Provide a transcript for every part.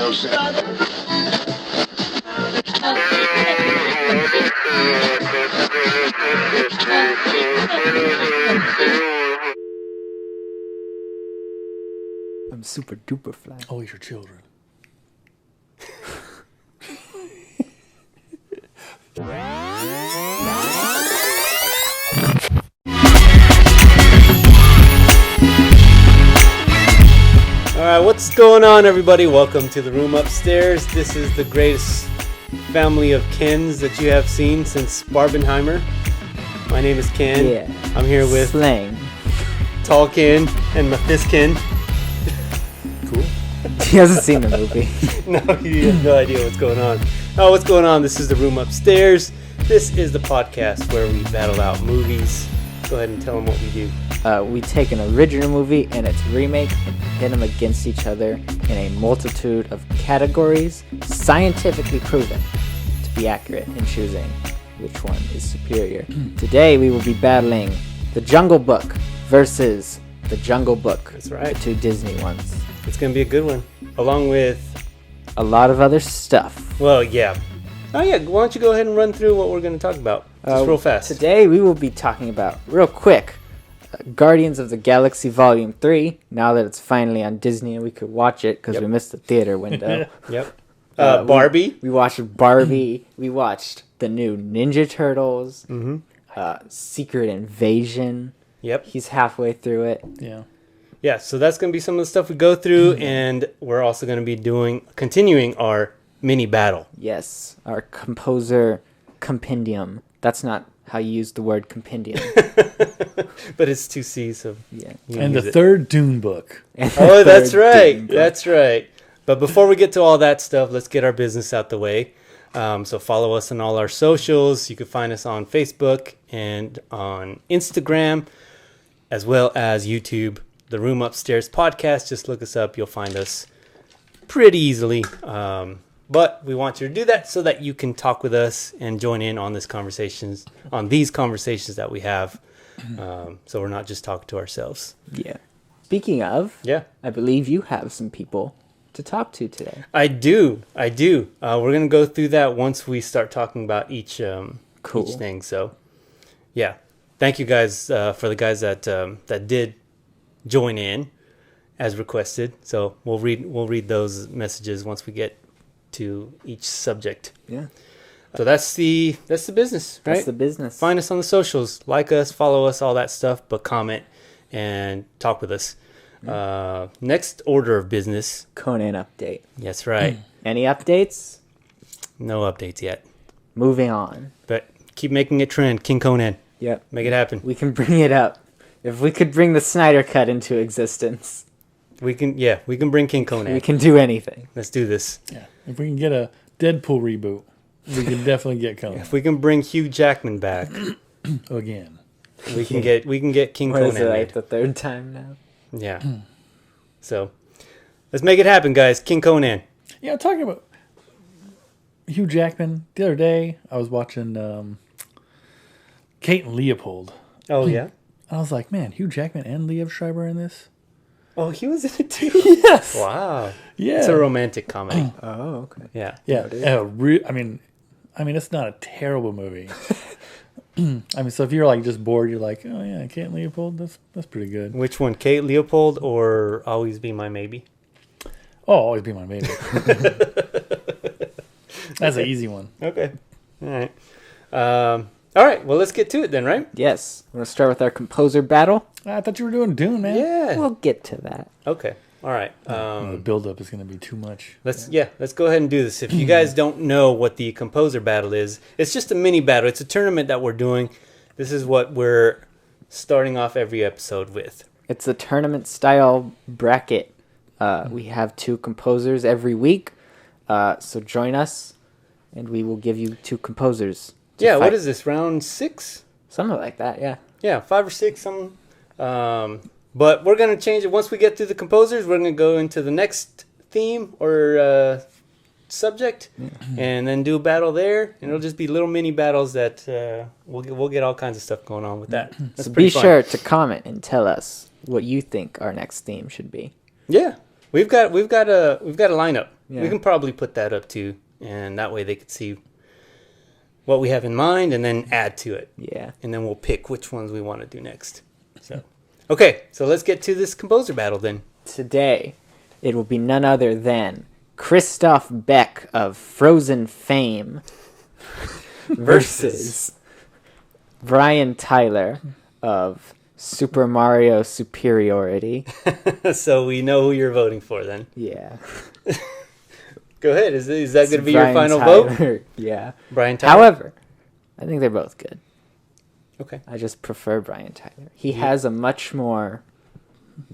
I'm super duper fly. Always your children. Alright, what's going on, everybody? Welcome to the room upstairs. This is the greatest family of Kens that you have seen since Barbenheimer. My name is Ken. Yeah. I'm here with Slang. Tallbeing and Mephisjoe. Cool. He hasn't seen the movie. No, he has no idea what's going on. Oh, what's going on? This is the room upstairs. This is the podcast where we battle out movies. Go ahead and tell them what we do. We take an original movie and its remake and pit them against each other in a multitude of categories, scientifically proven to be accurate in choosing which one is superior. Today we will be battling The Jungle Book versus The Jungle Book. That's right. The two Disney ones. It's going to be a good one. Along with... A lot of other stuff. Well, yeah. Oh, yeah. Why don't you go ahead and run through what we're going to talk about? Just real fast. Today we will be talking about, real quick, Guardians of the Galaxy Volume 3, now that it's finally on Disney and we could watch it because we missed the theater window. Yep. Barbie. We watched Barbie. We watched the new Ninja Turtles. Secret Invasion. Yep. He's halfway through it. Yeah. Yeah, so that's going to be some of the stuff we go through, and we're also going to be continuing our mini battle. Yes, our composer compendium. That's not how you use the word compendium. But it's 2 C's, so Yeah. And the third Dune book. Oh, that's right. That's right. But before we get to all that stuff, let's get our business out the way. So follow us on all our socials. You can find us on Facebook and on Instagram, as well as YouTube. The Room Upstairs podcast. Just look us up. You'll find us pretty easily. But we want you to do that so that you can talk with us and join in on these conversations that we have. So we're not just talking to ourselves. Yeah. Speaking of, I believe you have some people to talk to today. I do. We're going to go through that once we start talking about each thing. So, yeah. Thank you guys for the guys that did join in as requested. So we'll read those messages once we get to each subject. Yeah. So that's the business, right? That's the business. Find us on the socials, like us, follow us, all that stuff, but comment and talk with us. Next order of business. Conan update. That's right. Any updates? No updates yet. Moving on. But keep making it trend. King Conan. Yep. Make it happen. We can bring it up. If we could bring the Snyder Cut into existence, we can bring King Conan. we can do anything. Let's do this. Yeah. If we can get a Deadpool reboot, we can definitely get Conan. If we can bring Hugh Jackman back Again. we can get King What Conan is it, made. like the third time now? Yeah. So let's make it happen, guys. King Conan. Yeah, talking about Hugh Jackman, the other day I was watching Kate and Leopold. Oh yeah. I was like, man, Hugh Jackman and Liev Schreiber in this? Oh, he was in it too. Yes. Wow. Yeah. It's a romantic comedy. Oh, okay. Yeah. Yeah. I mean, it's not a terrible movie. So if you're like just bored, you're like, oh yeah, Kate and Leopold, that's pretty good. Which one, Kate Leopold or Always Be My Maybe? Oh, Always Be My Maybe. That's an easy one. Okay. All right. All right. Well, let's get to it then, right? Yes. We're going to start with our composer battle. I thought you were doing Dune, man. Yeah. We'll get to that. Okay. All right. The build-up is going to be too much. Let's go ahead and do this. If you guys don't know what the composer battle is, it's just a mini battle. It's a tournament that we're doing. This is what we're starting off every episode with. It's a tournament-style bracket. We have 2 composers every week. So join us, and we will give you 2 composers. Yeah, fight. what is this, round 6? Something like that, yeah. Yeah, 5 or 6, something. But we're going to change it. Once we get through the composers, we're going to go into the next theme or subject, and then do a battle there. And it'll just be little mini battles that we'll get all kinds of stuff going on with that. That's So pretty be fun. sure to comment and tell us what you think our next theme should be. Yeah, we've got a lineup. We can probably put that up too, and that way they could see what we have in mind and then add to it. Yeah. And then we'll pick which ones we want to do next. So, okay, so let's get to this composer battle then. Today, it will be none other than Christophe Beck of Frozen fame versus Brian Tyler of Super Mario Superiority. So we know who you're voting for then. Yeah. Go ahead. Is that going to be your final vote? Yeah. Brian Tyler? However, I think they're both good. Okay. I just prefer Brian Tyler. He has a much more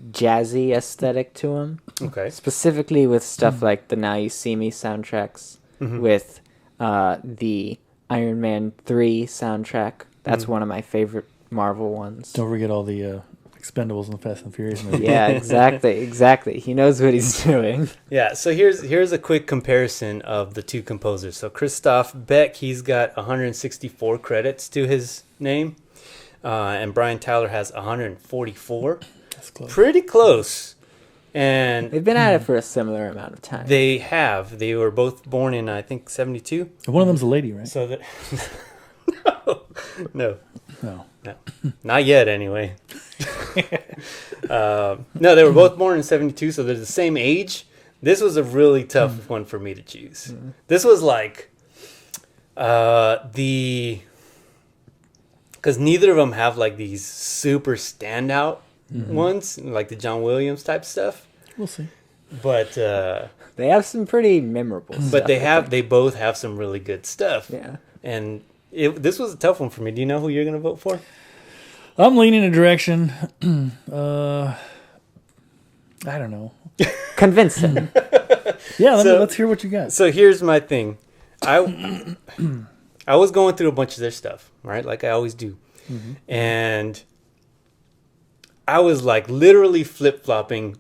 jazzy aesthetic to him. Okay. Specifically with stuff like the Now You See Me soundtracks, with the Iron Man 3 soundtrack. That's one of my favorite Marvel ones. Don't forget all the Expendables and the Fast and Furious movies. Yeah, exactly. He knows what he's doing. Yeah, so here's a quick comparison of the two composers. So Christophe Beck, he's got 164 credits to his name, and Brian Tyler has 144. That's close. Pretty close. And They've been at it for a similar amount of time. they have. They were both born in, I think, 72. One of them's a lady, right? So that no, No. not yet. Anyway, no, they were both born in 72, so they're the same age. This was a really tough one for me to choose. This was like because neither of them have like these super standout ones, like the John Williams type stuff. We'll see. But They have some pretty memorable stuff. but I think. they both have some really good stuff. Yeah. And this was a tough one for me. Do you know who you're going to vote for? I'm leaning a direction. I don't know. Convince him. Yeah, So- let's hear what you got. So here's my thing. I was going through a bunch of their stuff, right? Like I always do. And I was like literally flip-flopping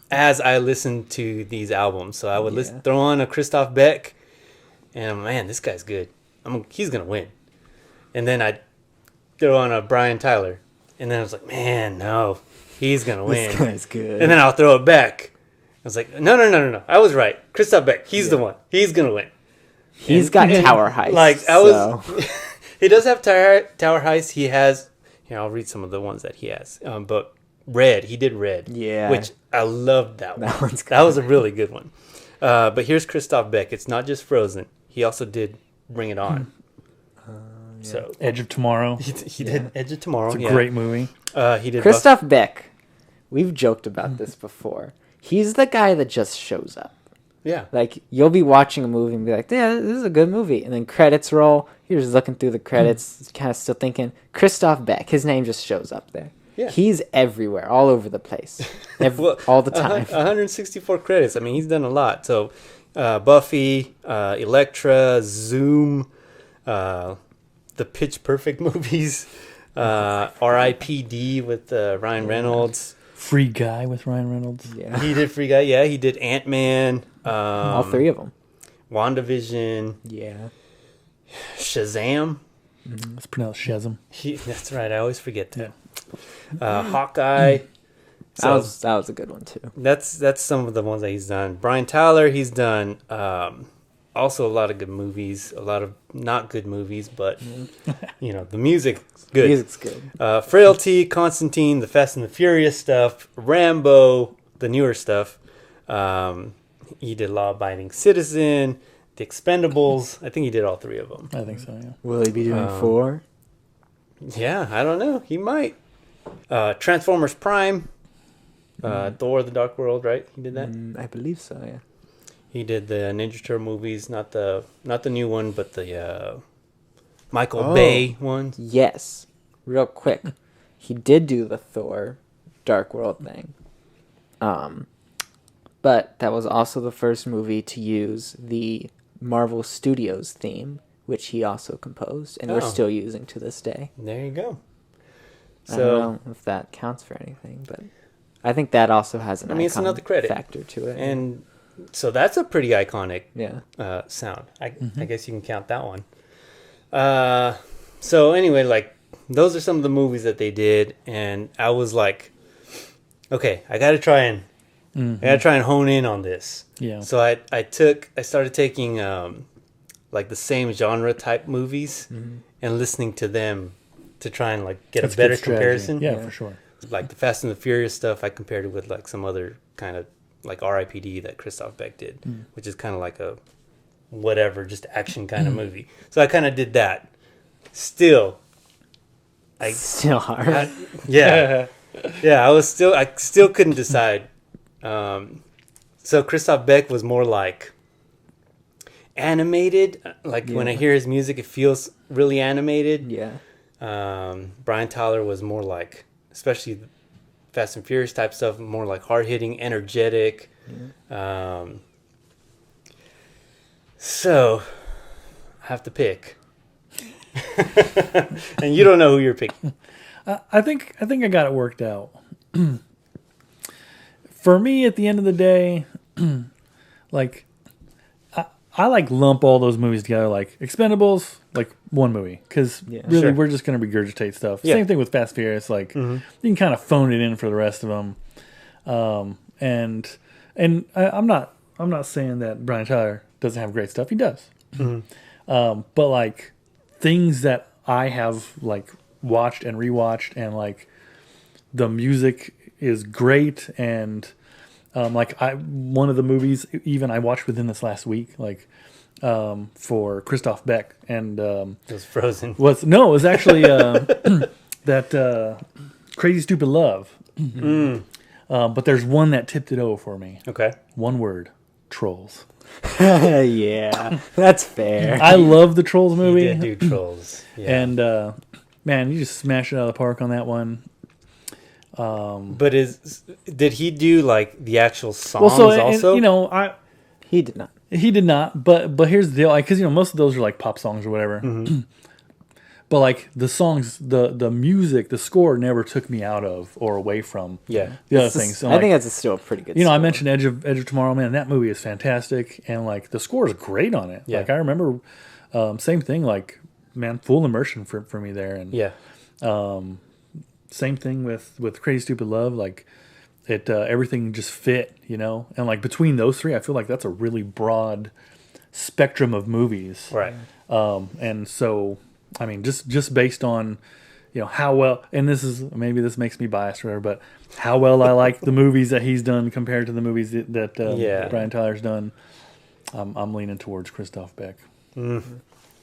as I listened to these albums. So I would throw on a Christophe Beck and man, this guy's good. He's going to win. And then I'd throw on a Brian Tyler. And then I was like, man, no, he's going to win. This guy's good. And then I'll throw it back. I was like, no. I was right. Christophe Beck, he's the one. He's going to win. He's got Tower Heist. Like, I was... He does have Tower Heist. He has... Here, I'll read some of the ones that he has. But Red. He did Red. Yeah. Which I loved that one. That one's good. That was a really good one. But here's Christophe Beck. It's not just Frozen. He also did Bring It On. So Edge of Tomorrow. he did Edge of Tomorrow. It's a great movie. He did Christophe Beck. We've joked about this before. He's the guy that just shows up. Yeah. Like, you'll be watching a movie and be like, yeah, this is a good movie. And then credits roll. You're just looking through the credits, kind of still thinking, Christophe Beck. His name just shows up there. Yeah. He's everywhere, all over the place. Well, all the time. 164 credits. I mean, he's done a lot. So, Buffy, Elektra, Zoom, the Pitch Perfect movies, R.I.P.D. with Ryan Reynolds. Free Guy with Ryan Reynolds. Yeah. He did Free Guy. Yeah, he did Ant-Man. All three of them. WandaVision. Yeah. Shazam. It's pronounced Shazam. That's right. I always forget that. Hawkeye. So That was a good one, too. that's some of the ones that he's done. Brian Tyler, he's done also a lot of good movies, a lot of not good movies, but the music's good. Music's good. Frailty, Constantine, the Fast and the Furious stuff, Rambo, the newer stuff. He did Law Abiding Citizen, The Expendables. I think he did all three of them. I think so, yeah. Will he be doing 4? Yeah, I don't know. He might. Transformers Prime, Thor: The Dark World, right? He did that. I believe so, yeah. He did the Ninja Turtle movies, not the new one, but the Michael Bay ones. Yes. Real quick. He did do the Thor Dark World thing. But that was also the first movie to use the Marvel Studios theme, which he also composed, and we're still using to this day. There you go. I don't know if that counts for anything, but I think that also has an it's another credit factor to it. And so that's a pretty iconic yeah. sound. I guess you can count that one. So anyway, like those are some of the movies that they did, and I was like, okay, I got to try and Mm-hmm. I got to try and hone in on this. Yeah. So I started taking like the same genre type movies and listening to them to try and like get That's a better good strategy. comparison. Yeah, for sure. Like the Fast and the Furious stuff, I compared it with like some other kind of like R.I.P.D. that Christophe Beck did, which is kind of like a whatever, just action kind of movie. So I kind of did that. Still hard. Yeah. Yeah, I still couldn't decide. So Christophe Beck was more like animated. Like when I hear his music, it feels really animated. Yeah. Brian Tyler was more like, especially Fast and Furious type stuff, more like hard hitting, energetic. So I have to pick. And you don't know who you're picking. I think I got it worked out. For me, at the end of the day, like I like lump all those movies together, like Expendables, like one movie, because really we're just gonna regurgitate stuff. Yeah. Same thing with Fast and Furious, like you can kind of phone it in for the rest of them. And I'm not saying that Brian Tyler doesn't have great stuff. He does. But like things that I have like watched and rewatched, and like the music is great, and like one of the movies even I watched within this last week, like for Christophe Beck, and It was Frozen. it was actually that Crazy Stupid Love. But there's one that tipped it over for me. Okay. One word: Trolls. Yeah, that's fair. I love the Trolls movie. He did do Trolls. Yeah. And man, you just smashed it out of the park on that one. But did he do like the actual songs Well, so also? and, He did not. he did not. But here's the deal, because most of those are like pop songs or whatever. But like the songs, the music, the score never took me out of or away from the other things. So I think that's still a pretty good. I mentioned Edge of Tomorrow, man. That movie is fantastic, and like the score is great on it. Yeah. Like I remember, same thing. Like man, full immersion for me there. And same thing with Crazy Stupid Love. Like it, everything just fit, and like between those three, I feel like that's a really broad spectrum of movies. Right. And so, I mean, just based on, how well, and maybe this makes me biased or whatever, but how well I like the movies that he's done compared to the movies that Brian Tyler's done, I'm leaning towards Christophe Beck.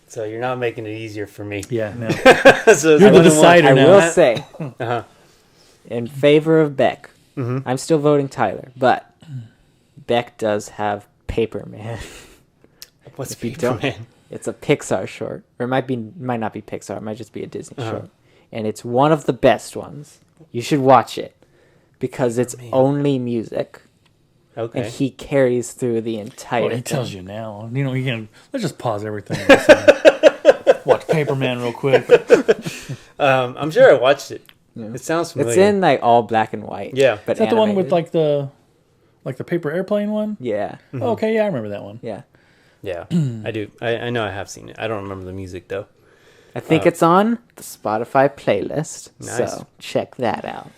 So you're not making it easier for me. Yeah, no. So You're the decider I now. will say, in favor of Beck, I'm still voting Tyler, but Beck does have Paper Man. What's If you Paper don't- Man? It's a Pixar short, or it might not be Pixar. It might just be a Disney short, and it's one of the best ones. You should watch it because it's only music, and Okay. he carries through the entire. Well, he thing. tells you now. You can. Let's just pause everything. Watch Paper Man real quick. I'm sure I watched it. Yeah. It sounds familiar. It's in like all black and white. Yeah. but Is that the one with animated. like the paper airplane one? Yeah, Oh, okay, yeah, I remember that one. yeah. Yeah, I do. I know I have seen it. I don't remember the music though. I think it's on the Spotify playlist, Nice. so check that out.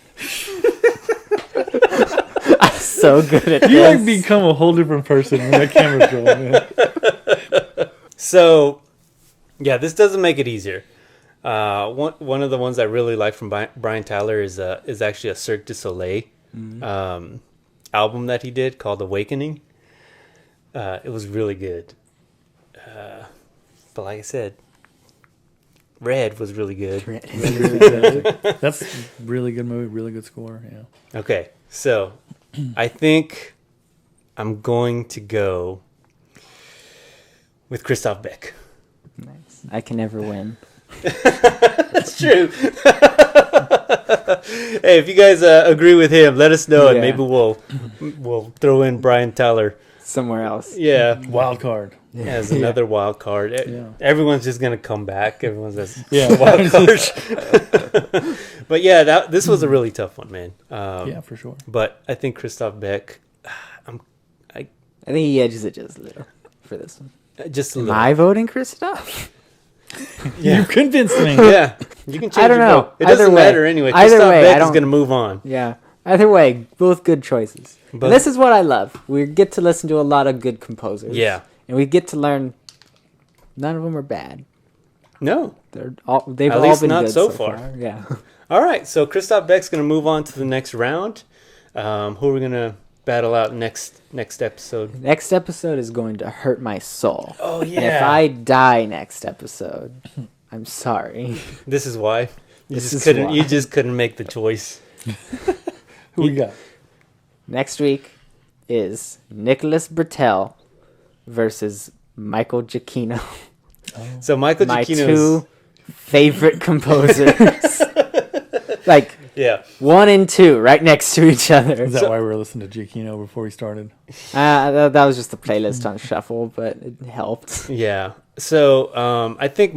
I'm so good at You this. like become a whole different person when that camera's rolling. Man. So, yeah, this doesn't make it easier. One of the ones I really like from Brian Tyler is actually a Cirque du Soleil album that he did called Awakening. It was really good. But like I said, Red was really good. That's really good movie, really good score. Yeah. Okay, so I think I'm going to go with Christophe Beck. Nice. I can never win. That's true. Hey, if you guys agree with him, let us know, and Yeah. maybe we'll throw in Brian Tyler. Somewhere else. Yeah, Wild card. as another wild card. Yeah. Everyone's just gonna come back. Everyone's just Yeah. wild card. But yeah, this was a really tough one, man. Yeah, for sure. But I think Christophe Beck. I think he edges it just a little for this one. Just a Am little. I voting Christophe? Yeah. You convinced me. Yeah, you can change I don't your know. vote. It Either doesn't way. matter anyway. Either Christophe way, Beck I is don't- gonna move on. Yeah. Either way, both good choices. Both. And this is what I love. We get to listen to a lot of good composers. Yeah. And we get to learn none of them are bad. No. They've At all least been not good so so far. Yeah. All right. So Christophe Beck's going to move on to the next round. Who are we going to battle out next episode? Next episode is going to hurt my soul. Oh, And if yeah. I die next episode, I'm sorry. This is why. You This just is couldn't. why. You just couldn't make the choice. Who we got? Next week is Nicholas Bertel versus Michael Giacchino. So Michael My Giacchino's. two favorite composers. Like Yeah. 1 and 2 right next to each other. Is that why we were listening to Giacchino before we started? That was just the playlist on shuffle, but it helped. Yeah. So I think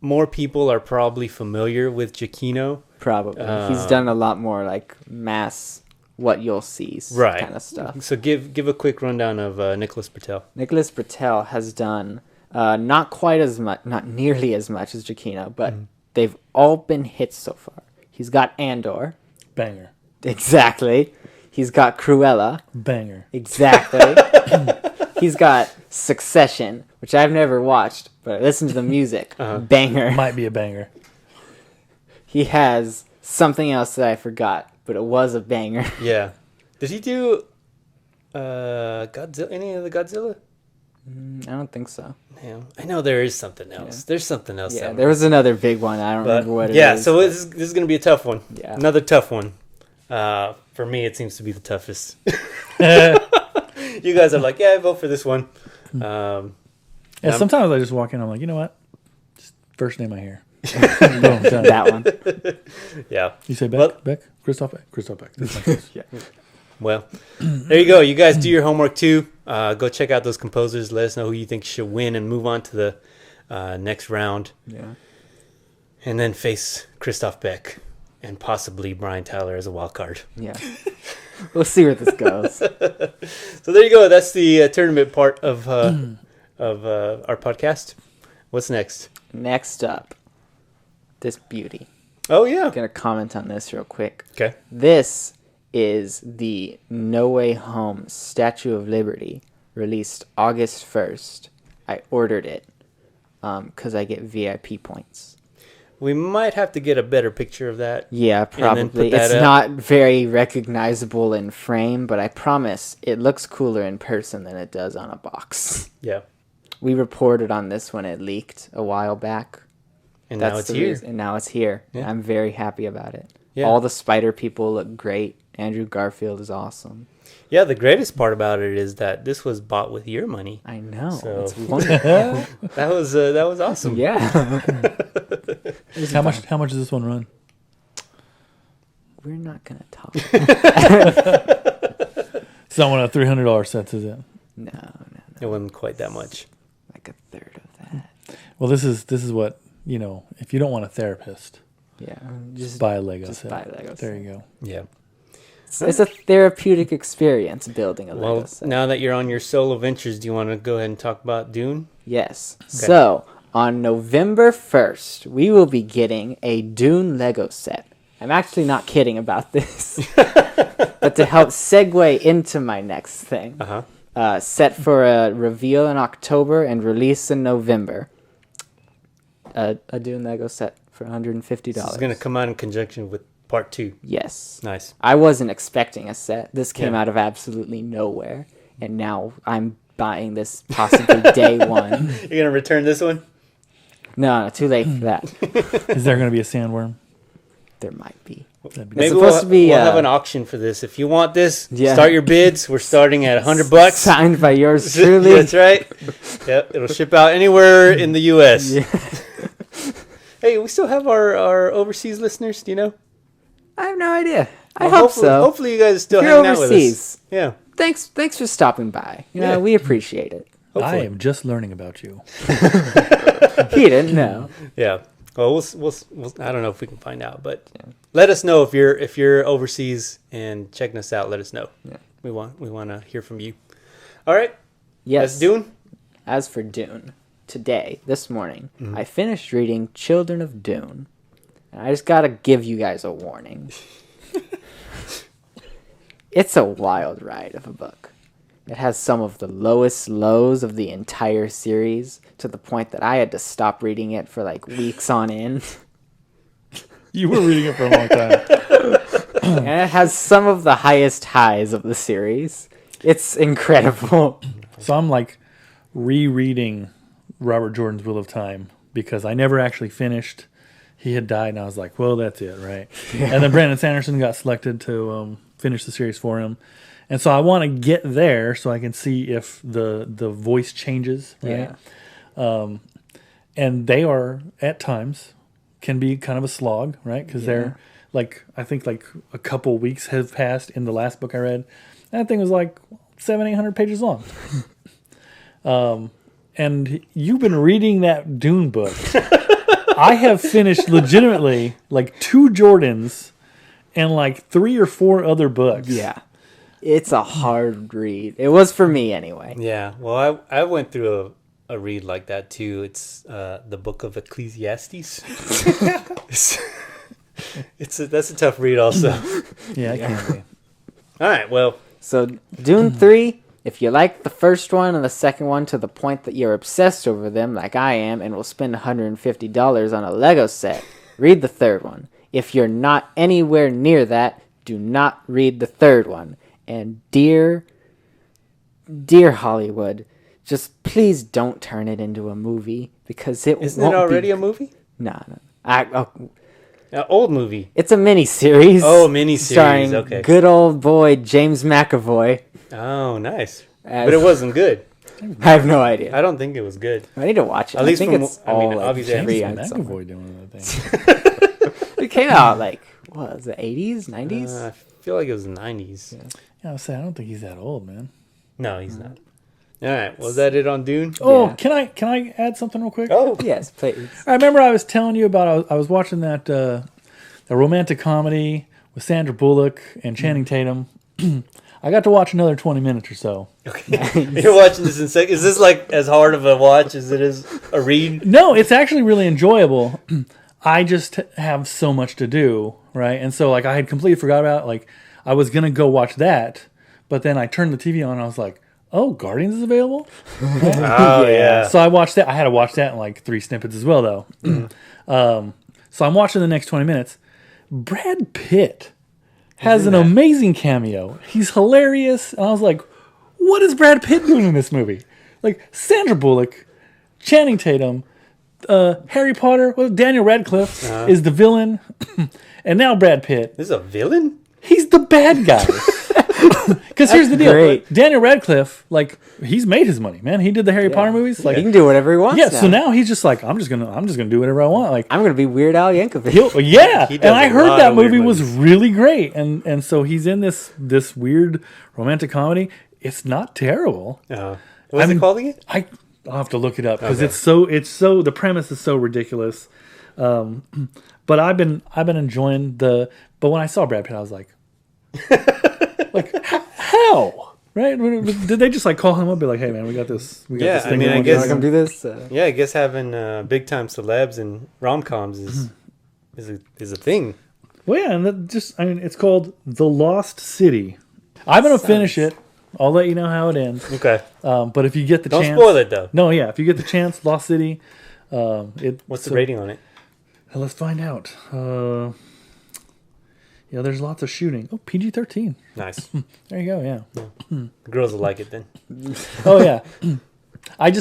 more people are probably familiar with Giacchino. Probably. He's done a lot more like mass what you'll see Right. kind of stuff. So give a quick rundown of Nicholas Bertel. Nicholas Bertel has done not quite as much, not nearly as much as Giacchino, but they've all been hits so far. He's got Andor. Banger. Exactly. He's got Cruella. Banger. Exactly. He's got Succession, which I've never watched, but I listened to the music. Banger. Might be a banger. He has something else that I forgot, but it was a banger. Yeah. Did he do Godzilla? Any of the Godzilla? I don't think so. Yeah. I know there is something else. Yeah. There's something else. Yeah, that there was another big one. I don't remember what it is. Yeah, so this is going to be a tough one. Yeah. Another tough one. For me, it seems to be the toughest. You guys are like, yeah, I vote for this one. Yeah, sometimes I just walk in, I'm like, you know what? Just first name I hear. Boom, done. That one. Yeah. You say Beck? Well- Beck? Christophe Beck? Christophe Beck. That's my choice. Yeah. Well, there you go. You guys do your homework too. Go check out those composers. Let us know who you think should win and move on to the next round. Yeah. And then face Christophe Beck and possibly Brian Tyler as a wild card. Yeah. We'll see where this goes. So there you go. That's the tournament part of our podcast. What's next? Next up, this beauty. Oh, yeah. I'm going to comment on this real quick. Okay. This is the No Way Home Statue of Liberty, released August 1st. I ordered it because I get VIP points. We might have to get a better picture of that. Yeah, And then put probably. that It's up. not very recognizable in frame, but I promise it looks cooler in person than it does on a box. Yeah. We reported on this when it leaked a while back. And now it's here. And now it's here. Yeah. I'm very happy about it. Yeah. All the Spider people look great. Andrew Garfield is awesome. Yeah, the greatest part about it is that this was bought with your money. I know. So- It's wonderful. That was awesome. Yeah. How much does this one run? We're not going to talk. It's not one of the $300 sets, is it? No. It wasn't quite that much. Like a third of that. Well, this is what, if you don't want a therapist, Yeah. Just buy a Lego just set. buy a Lego There set. you go. Yeah. It's a therapeutic experience building a Lego Well, set. now that you're on your solo ventures, do you want to go ahead and talk about Dune? Yes. So, on November 1st, we will be getting a Dune Lego set. I'm actually not kidding about this. But to help segue into my next thing, set for a reveal in October and release in November. A Dune Lego set for $150. This is going to come out in conjunction with part 2. Yes. Nice. I wasn't expecting a set. This came Yeah. out of absolutely nowhere. And now I'm buying this possibly day one. You're going to return this one? No, too late for that. Is there going to be a sandworm? There might be. That'd be Maybe supposed to be, we'll have an auction for this. If you want this, Yeah. start your bids. We're starting at $100. Signed by yours truly. That's right. Yep, it'll ship out anywhere in the U.S. Yeah. Hey, we still have our overseas listeners. Do you know? I have no idea. I Well, hope so. Hopefully, you guys are still If you're hanging out with us. overseas, Yeah. thanks for stopping by. Yeah. We appreciate it. I Hopefully. am just learning about you. He didn't know. Yeah. Well, we'll I don't know if we can find out, but let us know if you're overseas and checking us out. Let us know. Yeah. We want to hear from you. All right. Yes. That's Dune. As for Dune, this morning, Mm-hmm. I finished reading Children of Dune. And I just gotta give you guys a warning. It's a wild ride of a book. It has some of the lowest lows of the entire series, to the point that I had to stop reading it for like weeks on end. You were reading it for a long time. And it has some of the highest highs of the series. It's incredible. So I'm like rereading Robert Jordan's Wheel of Time because I never actually finished. He had died, and I was like, well, that's it, right? Yeah. And then Brandon Sanderson got selected to finish the series for him. And so I want to get there so I can see if the voice changes, right? Yeah. And they are, at times, can be kind of a slog, right? Because they're, like, I think like a couple weeks have passed in the last book I read. That thing was like 700-800 pages long. And you've been reading that Dune book. I have finished legitimately like 2 Jordans and like 3 or 4 other books. Yeah. It's a hard read. It was for me anyway. Yeah. Well, I went through a read like that too. It's the book of Ecclesiastes. That's a tough read also. Yeah, it can be. All right. Well, so Dune 3, if you like the first one and the second one to the point that you're obsessed over them like I am and will spend $150 on a Lego set, read the third one. If you're not anywhere near that, do not read the third one. And dear Hollywood, just please don't turn it into a movie, because isn't it already a movie? No. An old movie. It's a mini-series. Oh, mini-series. Starring Okay. good old boy James McAvoy. Oh, nice. But it wasn't good. I have no idea. I don't think it was good. I need to watch it. At least I think it's all like obviously free James on somewhere. McAvoy doing that thing. It came out like, what was it, 80s, 90s? I feel like it was the 90s. Yeah, I was saying, I don't think he's that old, man. No, he's not. All right. Was that it on Dune? Oh, Yeah. can I add something real quick? Oh, Yes, please. I remember I was telling you about I was watching that the romantic comedy with Sandra Bullock and Channing Tatum. I got to watch another 20 minutes or so. okay. You're watching this in second. Is this like as hard of a watch as it is a read? No, it's actually really enjoyable. I just have so much to do, right? And so like I had completely forgot about it. Like I was gonna go watch that, but then I turned the TV on and I was like, oh, Guardians is available? Oh, yeah. So I watched that. I had to watch that in like 3 snippets as well, though. So I'm watching the next 20 minutes. Brad Pitt has an amazing cameo. He's hilarious. And I was like, what is Brad Pitt doing in this movie? Like Sandra Bullock, Channing Tatum, Harry Potter, Daniel Radcliffe is the villain. And now Brad Pitt. This is a villain? He's the bad guy. Because here's the deal. Great. Daniel Radcliffe, like, he's made his money, man. He did the Harry Potter movies. Like, He can do whatever he wants. yeah. now. So now he's just like, I'm just gonna do whatever I want. Like, I'm gonna be Weird Al Yankovic. yeah. He And does I a heard lot that of weird movie was movies. really great, and so he's in this weird romantic comedy. It's not terrible. What's it called again? I'll have to look it up because Okay. it's so the premise is so ridiculous. But I've been enjoying but when I saw Brad Pitt, I was like, how? Right? Did they just like call him up and be like, hey man, we got this Yeah, thing I mean, I going guess- You wanna come do this? Yeah, I guess having big time celebs and rom coms is a thing. Well, yeah, and it's called The Lost City. I'm gonna finish it. I'll let you know how it ends. Okay. But if you get the Don't chance, spoil it though. No, yeah, if you get the chance, Lost City. What's the rating on it? Let's find out. Yeah, there's lots of shooting. Oh, PG-13. Nice. There you go. Yeah. The girls will like it then. Oh yeah. at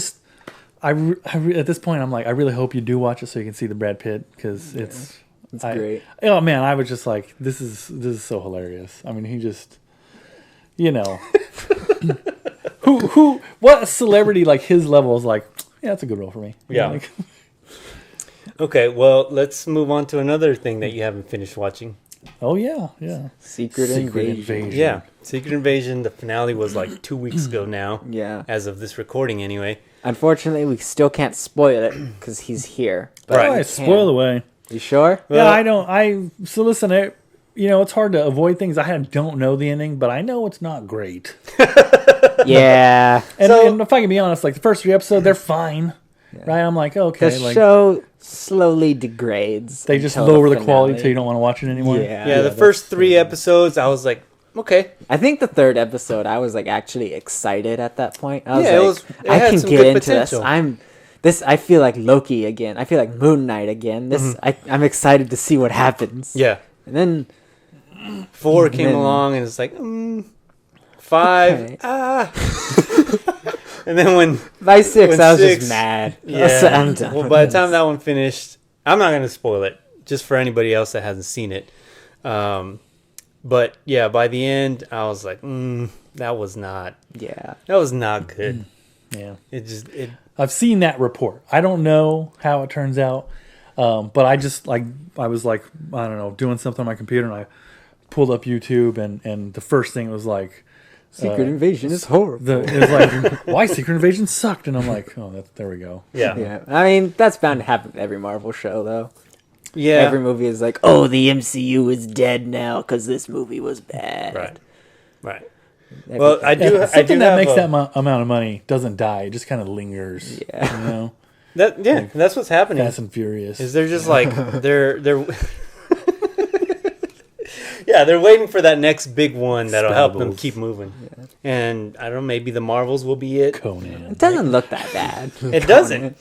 this point, I'm like, I really hope you do watch it so you can see the Brad Pitt because it's great. Oh man, I was just like, this is so hilarious. I mean, he just, what celebrity like his level is like, yeah, that's a good role for me. Yeah. Like, Okay, well, let's move on to another thing that you haven't finished watching. oh yeah. Secret Invasion. Yeah, Secret Invasion. The finale was like 2 weeks ago now. Yeah. As of this recording, anyway. Unfortunately, we still can't spoil it because he's here. But Right. we All right, can. spoil away. You sure? Well- Yeah, I don't. So listen, it's hard to avoid things. I don't know the ending, but I know it's not great. Yeah. And if I can be honest, like the first 3 episodes, they're fine, right? I'm like, okay, The like show slowly degrades. they just until lower the finale. quality till you don't want to watch it anymore. Yeah. Yeah, the first 3 episodes, I was like, Okay. I think the third episode, I was like actually excited at that point. I was Yeah, it I had can some get good into potential. this. I feel like Loki again. I feel like Moon Knight again. I'm excited to see what happens. Yeah. And then 4 came then- along and it's like 5. Okay. And then when by 6, when I was 6 just mad. yeah. I'm done. Well, with by the this. time that one finished, I'm not going to spoil it just for anybody else that hasn't seen it. But yeah, by the end, I was like, that was not good. Yeah. It I've seen that report. I don't know how it turns out, but I just I was like, I don't know, doing something on my computer, and I pulled up YouTube, and the first thing was like, Secret Invasion is horrible. it was like, why Secret Invasion sucked, and I'm like, oh, there we go. yeah. Yeah, I mean that's bound to happen with every Marvel show, though. Yeah. Every movie is like, oh, the MCU is dead now because this movie was bad. Right. Well, I do Something that have makes a- that amount of money doesn't die. It just kind of lingers. Yeah. You know? that's what's happening. Fast and Furious. Is they're just like they're yeah, they're waiting for that next big one that'll help them Expendables. keep moving. Yeah. And I don't know, maybe the Marvels will be it. Conan. It doesn't look that bad. It doesn't.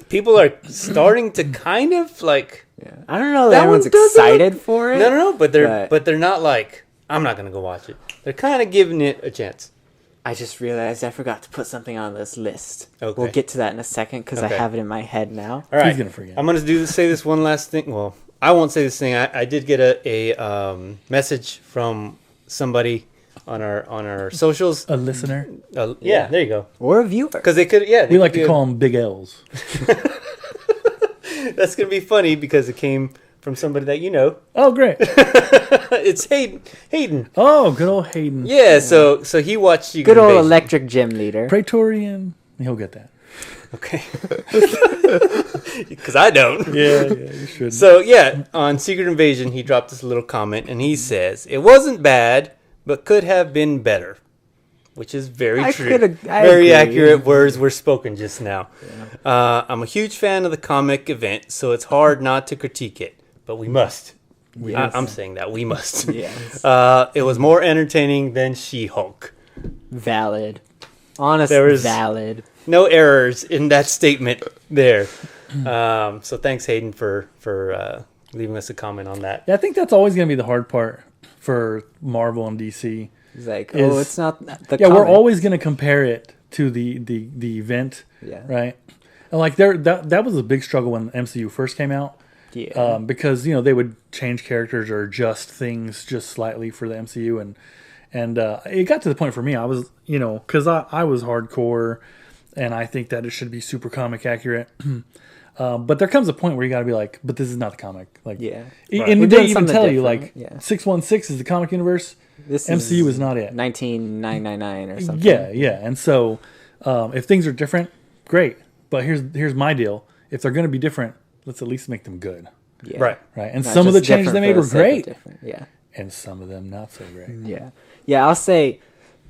People are starting to kind of like Yeah. I don't know That that everyone's one doesn't excited for it. no, but they're not like I'm not gonna go watch it. They're kind of giving it a chance. I just realized I forgot to put something on this list. Okay. We'll get to that in a second because Okay. I have it in my head now. All right, He's gonna forget. I'm gonna say this one last thing. Well, I won't say this thing. I did get a message from somebody on our socials. A listener. Yeah, there you go. Or a viewer. Because they could, yeah. We like to call them Big L's. That's gonna be funny because it came from somebody that you know. Oh, great. It's Hayden. Oh, good old Hayden. Yeah. So he watched you. Good old electric gym leader. Praetorian. He'll get that. Okay. Because I don't. Yeah, you should. So yeah, on Secret Invasion, he dropped this little comment, and he says it wasn't bad, but could have been better, which is very I true. I Very agree. accurate words were spoken just now. Yeah. I'm a huge fan of the comic event, so it's hard not to critique it, but we must. I'm saying that we must. Yes. It was more entertaining than She-Hulk. Valid. Honest, There was- valid. No errors in that statement there. So thanks, Hayden, for leaving us a comment on that. Yeah, I think that's always going to be the hard part for Marvel and DC. He's like, Is- it's not the Yeah, we're comic. always going to compare it to the event, Yeah. right? And like that was a big struggle when MCU first came out, Yeah. because they would change characters or adjust things just slightly for the MCU, and it got to the point for me. I was because I was hardcore, and I think that it should be super comic accurate. But there comes a point where you got to be like, but this is not the comic. Like, Yeah. and We're they doing even something tell you different. like Yeah. 616 is the comic universe. This MCU is not it. 19999 or something. Yeah. And so, if things are different, great. But here's my deal. If they're going to be different, let's at least make them good, Yeah. Right. right? And Not some of the just changes they different made for were the sake of great, different. Yeah. and some of them not so great. Yeah. Yeah, I'll say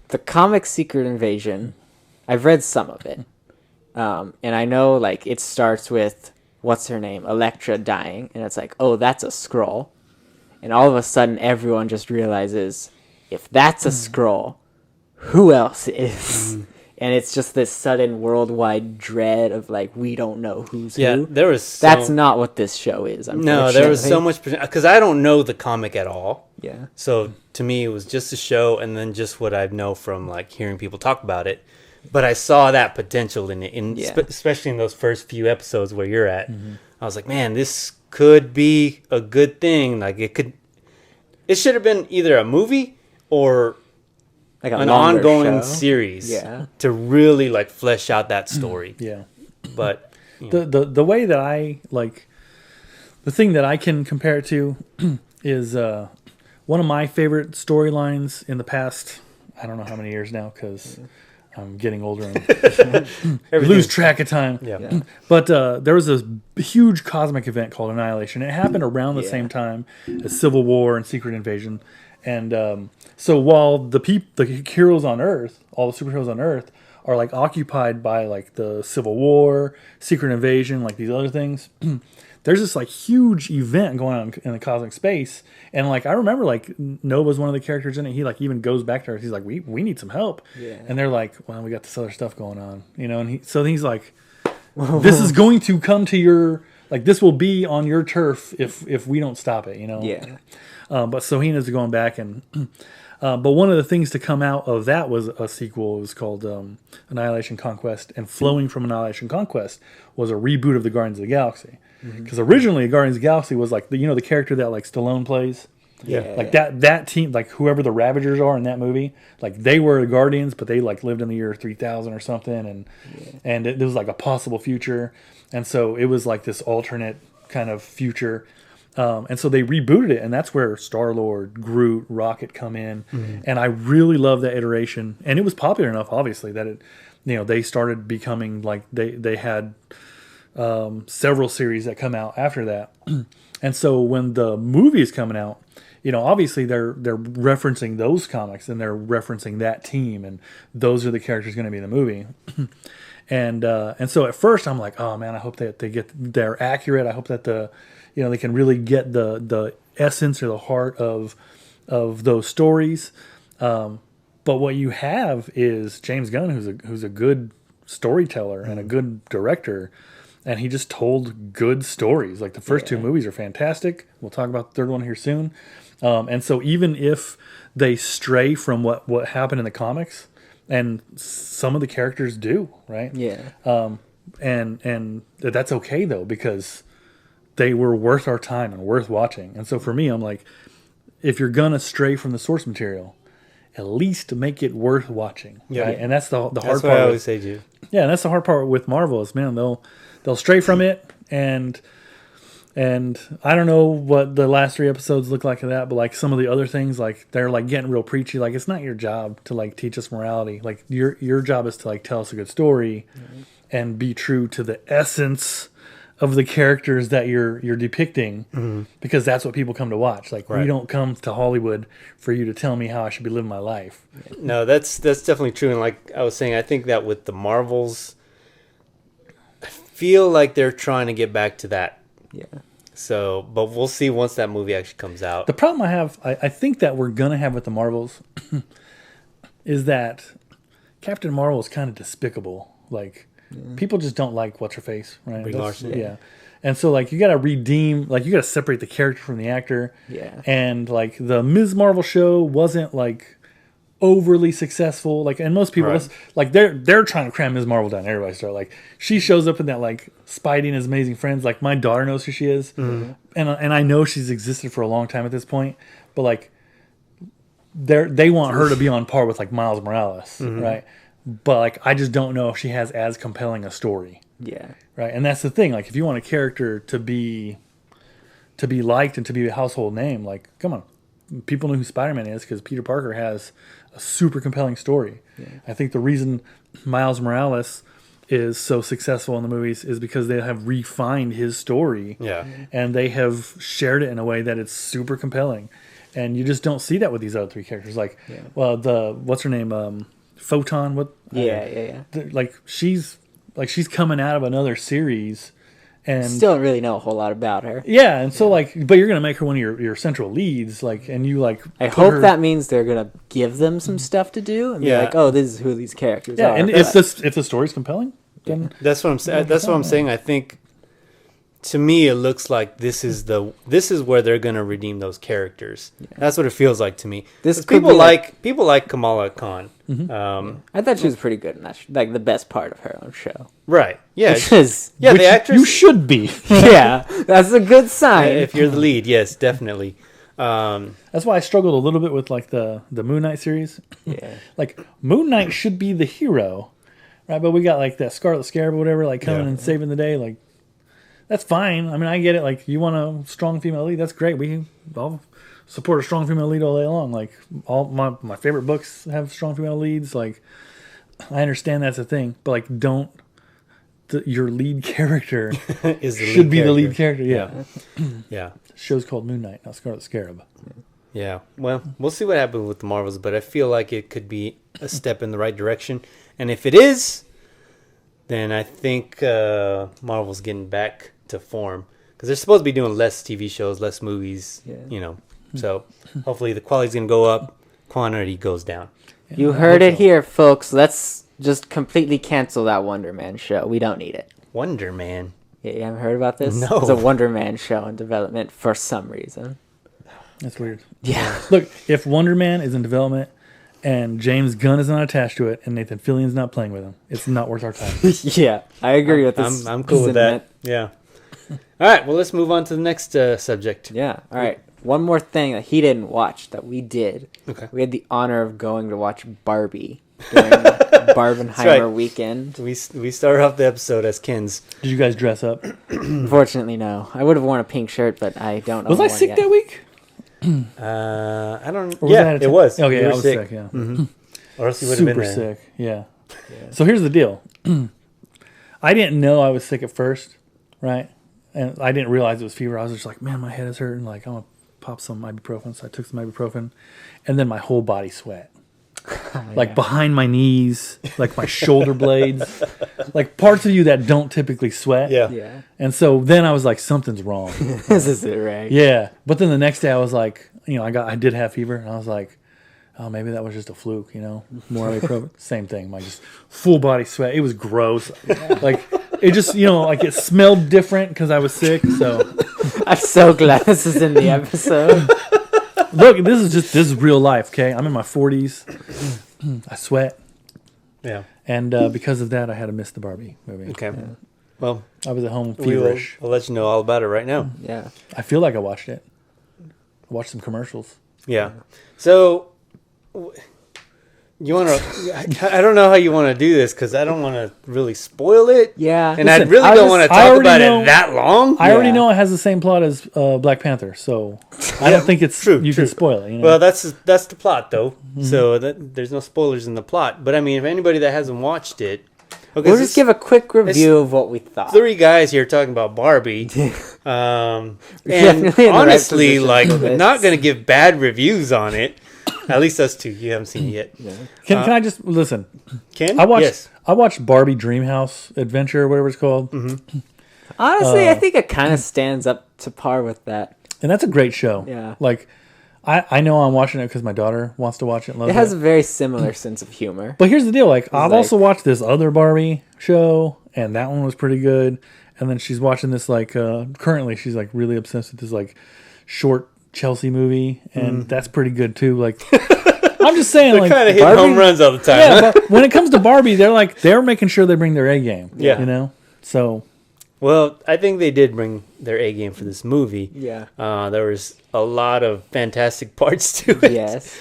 the comic Secret Invasion, I've read some of it. And I know like it starts with what's her name? Elektra dying, and it's like, "Oh, that's a Skrull." And all of a sudden everyone just realizes if that's a Skrull, who else is? And it's just this sudden worldwide dread of like we don't know who's Yeah, who. there was. That's not what this show is. No, there was so unfortunately. much because I don't know the comic at all. Yeah. So to me, it was just a show, and then just what I know from like hearing people talk about it. But I saw that potential in it, Yeah. especially in those first few episodes where you're at. I was like, man, this could be a good thing. Like it should have been either a movie or Like a an longer ongoing show. series. Yeah. To really like flesh out that story. Yeah. But you know, The way that I like, the thing that I can compare it to is one of my favorite storylines in the past. I don't know how many years now because I'm getting older and lose track of time. yeah. Yeah. But there was this huge cosmic event called Annihilation. It happened around the Yeah. same time as Civil War and Secret Invasion. And so while the heroes on Earth, all the superheroes on Earth, are like occupied by like the Civil War, Secret Invasion, like these other things, there's this like huge event going on in the cosmic space, and like I remember like Nova's one of the characters in it. He like even goes back to her. He's like, we need some help, and they're like, well, we got this other stuff going on, and he's like, this is going to come to your, like, this will be on your turf if we don't stop it, but Sohina's going back, and but one of the things to come out of that was a sequel. It was called Annihilation Conquest, and flowing from Annihilation Conquest was a reboot of the Guardians of the Galaxy. Because originally Guardians of the Galaxy was like the character that like Stallone plays. Like that team, like whoever the Ravagers are in that movie, like they were the Guardians, but they like lived in the year 3000 or something, and it was like a possible future, and so it was like this alternate kind of future, and so they rebooted it, and that's where Star-Lord, Groot, Rocket come in, and I really love that iteration, and it was popular enough, obviously, that it, they started becoming like they had several series that come out after that, and so when the movie is coming out. Obviously they're referencing those comics and they're referencing that team, and those are the characters going to be in the movie. and so at first I'm like, oh man, I hope that they're accurate. I hope that they can really get the essence or the heart of those stories. But what you have is James Gunn, who's a good storyteller and a good director. And he just told good stories. Like the first two movies are fantastic. We'll talk about the third one here soon. And so even if they stray from what happened in the comics, and some of the characters do, right? Yeah. And that's okay though, because they were worth our time and worth watching. And so for me, I'm like, if you're gonna stray from the source material, at least make it worth watching. Yeah. Right? And that's the hard part. That's what I always say, Jude. Yeah, and that's the hard part with Marvel is, man, they'll stray from it, and I don't know what the last 3 episodes look like of that, but like some of the other things, like they're like getting real preachy. Like it's not your job to like teach us morality. Like your job is to like tell us a good story and be true to the essence of the characters that you're depicting, because that's what people come to watch. Like we don't come to Hollywood for you to tell me how I should be living my life. No, that's definitely true. And like I was saying, I think that with the Marvels, I feel like they're trying to get back to that. Yeah. So, but we'll see once that movie actually comes out. The problem I think that we're going to have with the Marvels is that Captain Marvel is kind of despicable. Like, people just don't like what's-her-face, right? Brie Larson. Yeah. And so, like, you got to redeem, like, you got to separate the character from the actor. Yeah. And, like, the Ms. Marvel show wasn't, like, overly successful, like, and most people like they're trying to cram Ms. Marvel down everybody's throat. Like she shows up in that like Spidey and His Amazing Friends. Like my daughter knows who she is, and I know she's existed for a long time at this point. But like they want her to be on par with like Miles Morales, right? But like I just don't know if she has as compelling a story. Yeah, right. And that's the thing. Like if you want a character to be liked and to be a household name, like come on. People know who Spider-Man is because Peter Parker has a super compelling story. Yeah. I think the reason Miles Morales is so successful in the movies is because they have refined his story. Yeah. And they have shared it in a way that it's super compelling. And you just don't see that with these other 3 characters. Like, well, what's her name? Photon. What? Yeah. Like she's coming out of another series. And still don't really know a whole lot about her. Yeah, and so like, but you're gonna make her one of your central leads, like, and you like. I hope that means they're gonna give them some stuff to do and be like, oh, this is who these characters are. And if the story's compelling, then that's what I'm saying. That's what I'm saying. I think, to me, it looks like this is where they're gonna redeem those characters. Yeah. That's what it feels like to me. People like Kamala Khan. I thought she was pretty good, and that's like the best part of her own show. Right? Yeah. The actress. You should be. Yeah, that's a good sign. If you're the lead, yes, definitely. That's why I struggled a little bit with like the Moon Knight series. Yeah. Like Moon Knight should be the hero, right? But we got like that Scarlet Scarab or whatever, like coming and saving the day, like. That's fine. I mean, I get it. Like, you want a strong female lead, that's great. I'll support a strong female lead all day long. Like, all my favorite books have strong female leads. Like, I understand that's a thing, but like, your lead character should be the lead character. Yeah. Yeah. The show's called Moon Knight, not Scarlet Scarab. Yeah. Well, we'll see what happens with the Marvels, but I feel like it could be a step in the right direction. And if it is, then I think Marvel's getting back to form. because they're supposed to be doing less TV shows, less movies. Yeah. You know, so hopefully the quality's gonna go up, quantity goes down. You heard it here, folks. Let's just completely cancel that Wonder Man show. We don't need it. Wonder Man. Yeah, you haven't heard about this? No. There's a Wonder Man show in development for some reason. That's weird. Yeah. Look, if Wonder Man is in development and James Gunn is not attached to it and Nathan Fillion's not playing with him, it's not worth our time. Yeah, I agree with this. I'm cool with that. Yeah. All right. Well, let's move on to the next subject. Yeah. All right. One more thing that he didn't watch that we did. Okay. We had the honor of going to watch Barbie during Barbenheimer right. weekend. We started off the episode as Kens. Did you guys dress up? Unfortunately, no. I would have worn a pink shirt, but I don't know. Was I sick that week? I don't. Or Yeah, it was. Okay, You were I was sick. Yeah. Mm-hmm. Or else you would have been Super there. sick. Yeah. So here's the deal. I didn't know I was sick at first, right? And I didn't realize it was fever. I was just like, man, my head is hurting. Like, I'm going to pop some ibuprofen. So I took some ibuprofen. And then my whole body sweat. Like behind my knees, like my shoulder blades, like parts of you that don't typically sweat. Yeah. Yeah. And so then I was like, something's wrong. This is it, right? Yeah. But then the next day I was like, I did have fever. And I was like, oh, maybe that was just a fluke, more ibuprofen. Same thing. My just full body sweat. It was gross. Like it just, like it smelled different because I was sick. So I'm so glad this is in the episode. look, this is real life. Okay. I'm in my 40s. I sweat. Yeah. And because of that, I had to miss the Barbie movie. Okay. Yeah. Well, I was at home feverish. I'll let you know all about it right now. Yeah. I feel like I watched it. I watched some commercials. Yeah. So, you want to... I don't know how you want to do this because I don't want to really spoil it. Yeah. And Listen, I really don't want to talk about know, it that long. I already know it has the same plot as Black Panther, so I don't think it's true. can spoil it. Well, that's the plot, though. Mm-hmm. So there's no spoilers in the plot. But I mean, if anybody that hasn't watched it... We'll just give a quick review of what we thought. 3 guys here talking about Barbie. And honestly, not going to give bad reviews on it. At least us two. You haven't seen it yet. Yeah. Can I just listen? Ken? I watched Barbie Dreamhouse Adventure, whatever it's called. Mm-hmm. Honestly, I think it kind of stands up to par with that. And that's a great show. Yeah. Like, I know I'm watching it because my daughter wants to watch it. And loves it has a very similar sense of humor. But here's the deal. Like, I've also watched this other Barbie show, and that one was pretty good. And then she's watching this, currently she's, really obsessed with this, short Chelsea movie, and that's pretty good, too. Like, I'm just saying, they're kind of hitting home runs all the time. Yeah, but when it comes to Barbie, they're making sure they bring their A game. Yeah. So... Well, I think they did bring their A game for this movie. Yeah. There was a lot of fantastic parts to it. Yes.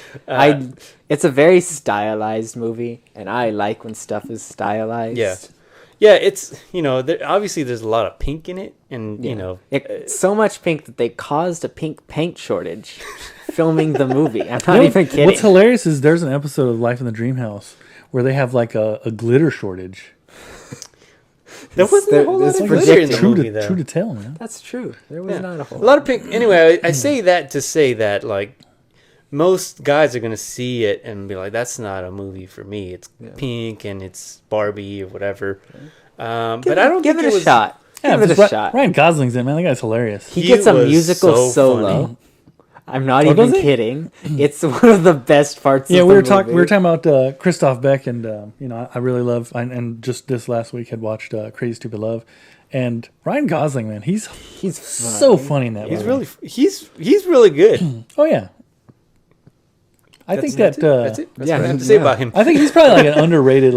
It's a very stylized movie, and I like when stuff is stylized. Yeah. Yeah, it's, obviously there's a lot of pink in it, and, It's so much pink that they caused a pink paint shortage filming the movie. I'm not even kidding. What's hilarious is there's an episode of Life in the Dream House where they have, a glitter shortage. There wasn't a whole lot of glitter in the movie, though. True to tell, man. That's true. There was not a whole lot of pink. Anyway, I say that to say that, most guys are going to see it and be like, that's not a movie for me. It's pink and it's Barbie or whatever. But I don't give think it a shot. Yeah, give it a shot. Ryan Gosling's in, man. That guy's hilarious. He gets a musical so solo. Funny. I'm not even kidding. It's one of the best parts. Yeah, of we the were talking. movie. We were talking about Christophe Beck, and I really love. And just this last week had watched Crazy Stupid Love, and Ryan Gosling, man, he's so funny in that. He's he's really good. Oh yeah. I think that's it. That's what I have to say about him. I think he's probably an underrated.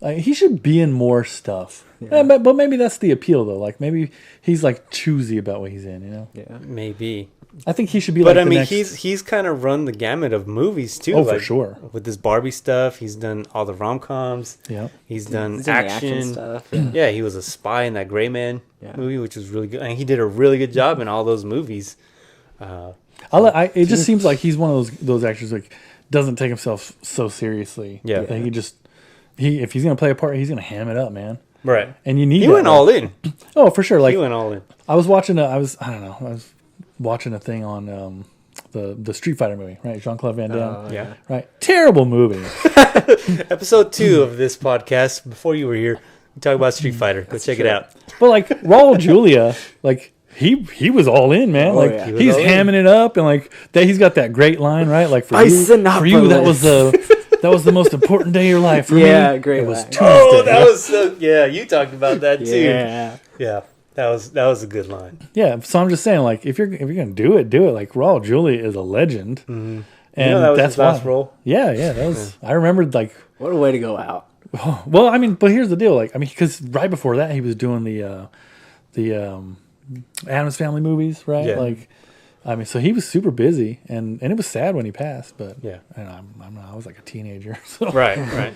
He should be in more stuff. Yeah. But maybe that's the appeal though. Maybe he's choosy about what he's in. Yeah, maybe. I think he should be. But I mean, he's kind of run the gamut of movies too. Oh, for sure. With this Barbie stuff, he's done all the rom-coms. Yeah, he's done action stuff. Yeah, he was a spy in that Gray Man movie, which was really good, and he did a really good job in all those movies. It just seems like he's one of those actors doesn't take himself so seriously. Yeah, if he's gonna play a part, he's gonna ham it up, man. Right, and you need. He went all in. Oh, for sure. He went all in. I was watching watching a thing on the Street Fighter movie, right? Jean-Claude Van Damme. Yeah. Right. Terrible movie. Episode 2 of this podcast, before you were here, we talk about Street Fighter. Go check it out. But Raul Julia, he was all in, man. Oh, like yeah. he's hamming it up, and like he's got that great line, right? Like for you, that was the most important day of your life. For me, great it was line. Tuesday. Oh, that was so. Yeah, you talked about that too. Yeah. Yeah, that was a good line. Yeah, so I'm just saying, like, if you're gonna do it, do it. Like Raul Julia is a legend, Mm-hmm. and that was that's his last why. role. Yeah, that was. I remembered like. What a way to go out. Well, I mean, but here's the deal. Like, I mean, because right before that, he was doing the Addams Family movies, right? Yeah. Like, I mean, so he was super busy, and it was sad when he passed. But Yeah. and I was like a teenager, so Right.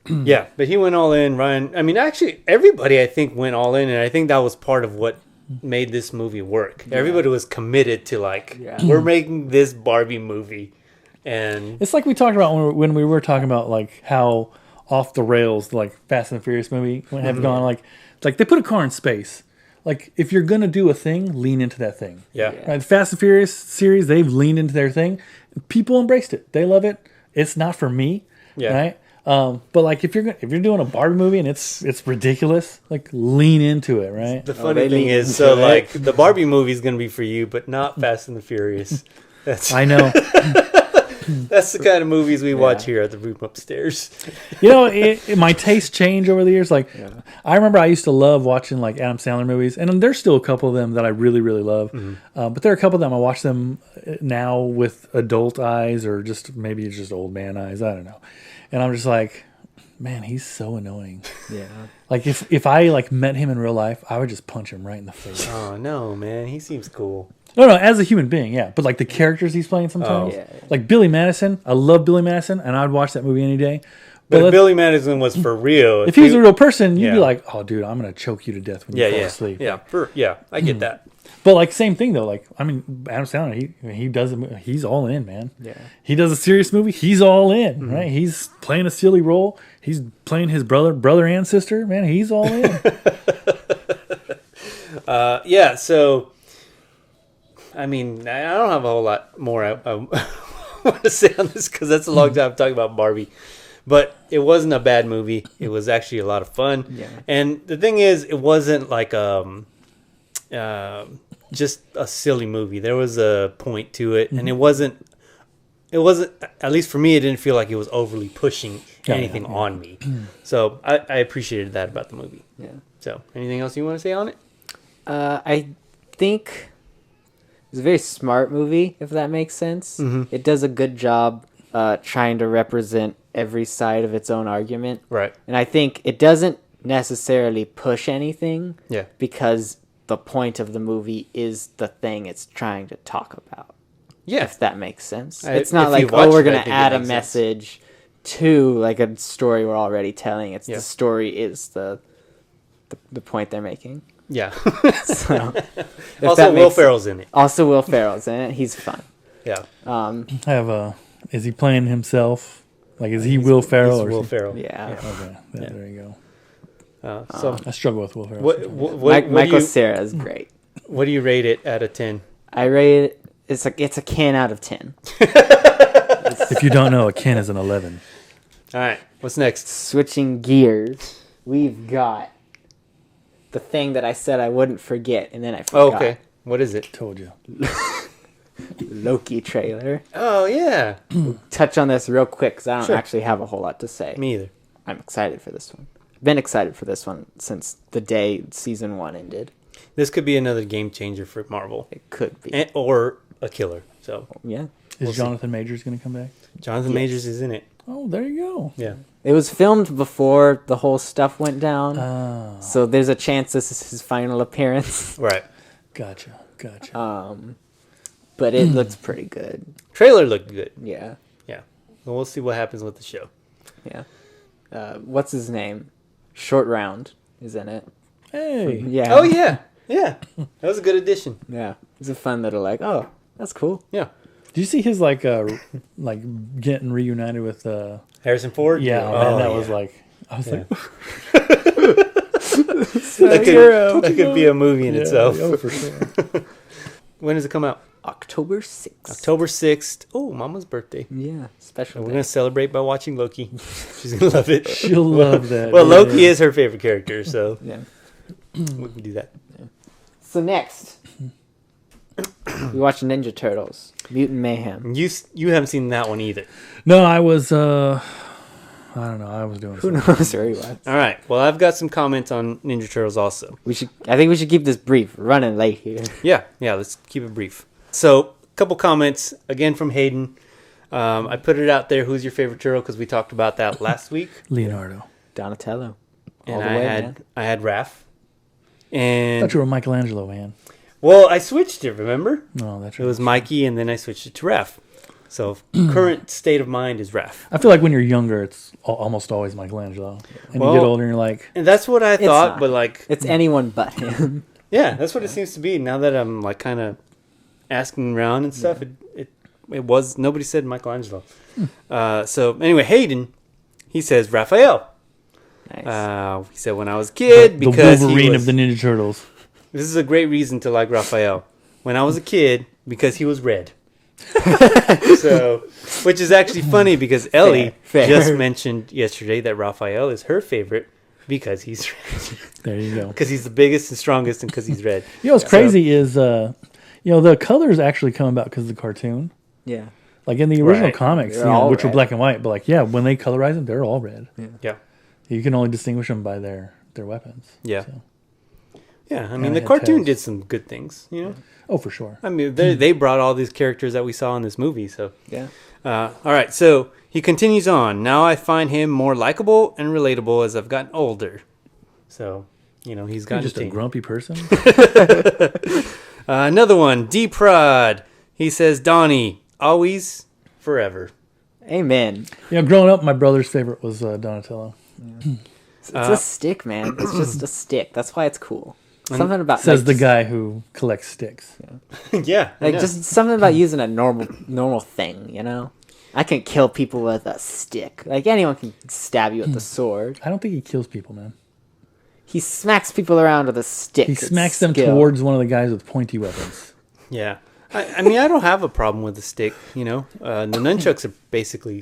Yeah, but he went all in. Ryan. I mean, actually, everybody I think went all in, and I think that was part of what made this movie work. Everybody was committed to like, we're making this Barbie movie, and it's like we talked about when we were talking about like how off the rails like Fast and the Furious movie have gone. Like they put a car in space. Like if you're gonna do a thing, lean into that thing. yeah. Right, the Fast and Furious series, they've leaned into their thing. People embraced it. They love it. It's not for me, right? But like if you're doing a Barbie movie and it's ridiculous, like lean into it, right? The funny thing is, so like the Barbie movie is gonna be for you, but not Fast and the Furious. I know. That's the kind of movies we watch here at the room upstairs. You know, my tastes change over the years. Like, I remember I used to love watching like Adam Sandler movies, and there's still a couple of them that I really, really love. But there are a couple of them I watch them now with adult eyes, or just maybe it's just old man eyes. I don't know. And I'm just like, man, he's so annoying. Yeah. Like if I like met him in real life, I would just punch him right in the face. Oh no, man, he seems cool. No, as a human being, yeah. But like the characters he's playing sometimes, like Billy Madison. I love Billy Madison, and I'd watch that movie any day. But if Billy Madison was for real, if he was a real person, you'd be like, "Oh, dude, I'm gonna choke you to death when you fall asleep." I get that. But like same thing though. Like I mean, Adam Sandler, he does he's all in, man. Yeah. He does a serious movie, he's all in, right? He's playing a silly role. He's playing his brother and sister. Man, he's all in. So. I mean, I don't have a whole lot more I want to say on this because that's a long time talking about Barbie. But it wasn't a bad movie. It was actually a lot of fun. Yeah. And the thing is, it wasn't like just a silly movie. There was a point to it, and it wasn't. At least for me, it didn't feel like it was overly pushing anything on me. So I appreciated that about the movie. Yeah. So anything else you want to say on it? I think it's a very smart movie, if that makes sense. It does a good job trying to represent every side of its own argument. Right. And I think it doesn't necessarily push anything. Yeah. Because the point of the movie is the thing it's trying to talk about. Yeah. If that makes sense. It's It's not like, we're going to add a message to like a story we're already telling. It's the story is the point they're making. Yeah. So, also, Will Ferrell's in it. Also, Will Ferrell's in it. He's fun. Yeah. Is he playing himself? Like, is he Will Ferrell? Will Ferrell. Yeah. Okay. There you go. So I struggle with Will Ferrell. Michael Cera is great. What do you rate it out of 10? I rate it. It's a 10 out of 10. If you don't know, a Ken is an 11. All right. What's next? Switching gears, we've got the thing that I said I wouldn't forget, and then I forgot. Oh, okay. What is it? Told you. Loki trailer. Oh, yeah. Touch on this real quick because I don't actually have a whole lot to say. Me either. I'm excited for this one. Been excited for this one since the day season 1 ended. This could be another game changer for Marvel. It could be. Or a killer. So Yeah. Is Jonathan Majors going to come back? Jonathan Majors is in it. Oh, there you go. Yeah. It was filmed before the whole stuff went down. So there's a chance this is his final appearance. Right. Gotcha. But it looks pretty good. Trailer looked good. Yeah. Yeah. Well, we'll see what happens with the show. Yeah. What's his name? Short Round is in it. Hey. Yeah. Oh, yeah. Yeah. That was a good addition. Yeah. It's a fun little oh, that's cool. Yeah. Did you see his like getting reunited with Harrison Ford? Yeah, Oh, man, that was like I was like that could be a movie in itself. Oh, for sure. When does it come out? October 6th. October 6th. Oh, Mama's birthday. Yeah. Special We're day. going to celebrate by watching Loki. She's going to love it. She'll love that. Well, Loki is her favorite character, so Yeah. we can do that. So next, we watched Ninja Turtles, Mutant Mayhem. You haven't seen that one either. No, I was. I don't know. I was doing. Who something. knows where he was? All right. Well, I've got some comments on Ninja Turtles also. I think we should keep this brief. We're running late here. Yeah. Let's keep it brief. So, a couple comments again from Hayden. I put it out there. Who's your favorite turtle? Because we talked about that last week. Leonardo. Donatello. And I had Raph. I And thought you were Michelangelo, man. well, I switched it. Remember? No, that's It right. was Mikey, and then I switched it to Raph. So current state of mind is Raph. I feel like when you're younger, it's almost always Michelangelo, and Well- you get older, and you're like, And that's what I thought. not. But like, It's anyone but him. yeah, that's what it seems to be. Now that I'm like kind of asking around and stuff, it was nobody said Michelangelo. So anyway, Hayden, he says Raphael. Nice. He said when I was a kid the because Wolverine he was, of the Ninja Turtles. This is a great reason to like Raphael. When I was a kid because he was red. So, which is actually funny because Ellie Fair. just mentioned yesterday that Raphael is her favorite because he's red. There you go. Because he's the biggest and strongest and because he's red. You know what's crazy is, the colors actually come about because of the cartoon. Yeah. Like in the original Right. comics, They're all which were red. black and white, but like, when they colorize them, they're all red. Yeah. You can only distinguish them by their weapons. Yeah. So. Yeah, I And mean, they the had cartoon tails. did some good things, you know? Oh, for sure. I mean, they brought all these characters that we saw in this movie, so. Yeah. All right, so he continues on. Now I find him more likable and relatable as I've gotten older. So, he's You're gotten just a changed. grumpy person. Another one, D-Prod. He says, Donnie, always, forever. Amen. Growing up, my brother's favorite was Donatello. It's a stick, man. It's just a stick. That's why it's cool. Something about Says like, the guy who collects sticks. Yeah. I like know. just something about using a normal thing. I can kill people with a stick. Like anyone can stab you with a sword. I don't think he kills people, man. He smacks people around with a stick. He It's smacks them skill. towards one of the guys with pointy weapons. Yeah. I mean, I don't have a problem with the stick, The nunchucks are basically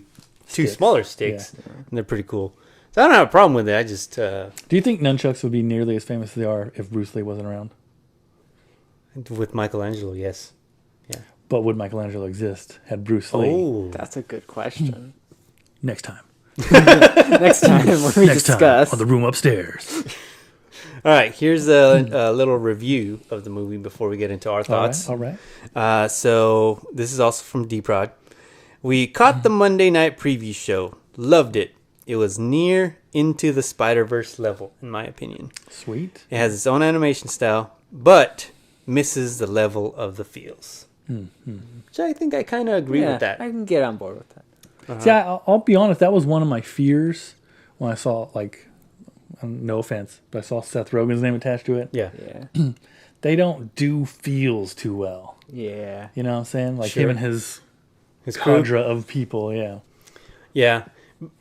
two Sticks. smaller sticks, and they're pretty cool. So I don't have a problem with it. I just... Do you think nunchucks would be nearly as famous as they are if Bruce Lee wasn't around? with Michelangelo, yes. Yeah. But would Michelangelo exist had Bruce Lee? Oh. That's a good question. Next time. Next time when we Next discuss. time on the room upstairs. All right, here's a little review of the movie before we get into our thoughts. All right. So this is also from D-Prod. We caught the Monday night preview show. Loved it. It was near Into the Spider-Verse level, in my opinion. Sweet. It has its own animation style, but misses the level of the feels. Which I think I kind of agree with that. I can get on board with that. See, I'll be honest. That was one of my fears when I saw, no offense, but I saw Seth Rogen's name attached to it. Yeah. Yeah. They don't do feels too well. Yeah. You know what I'm saying? Like Sure. him and his His crew. cadre of people, yeah. Yeah.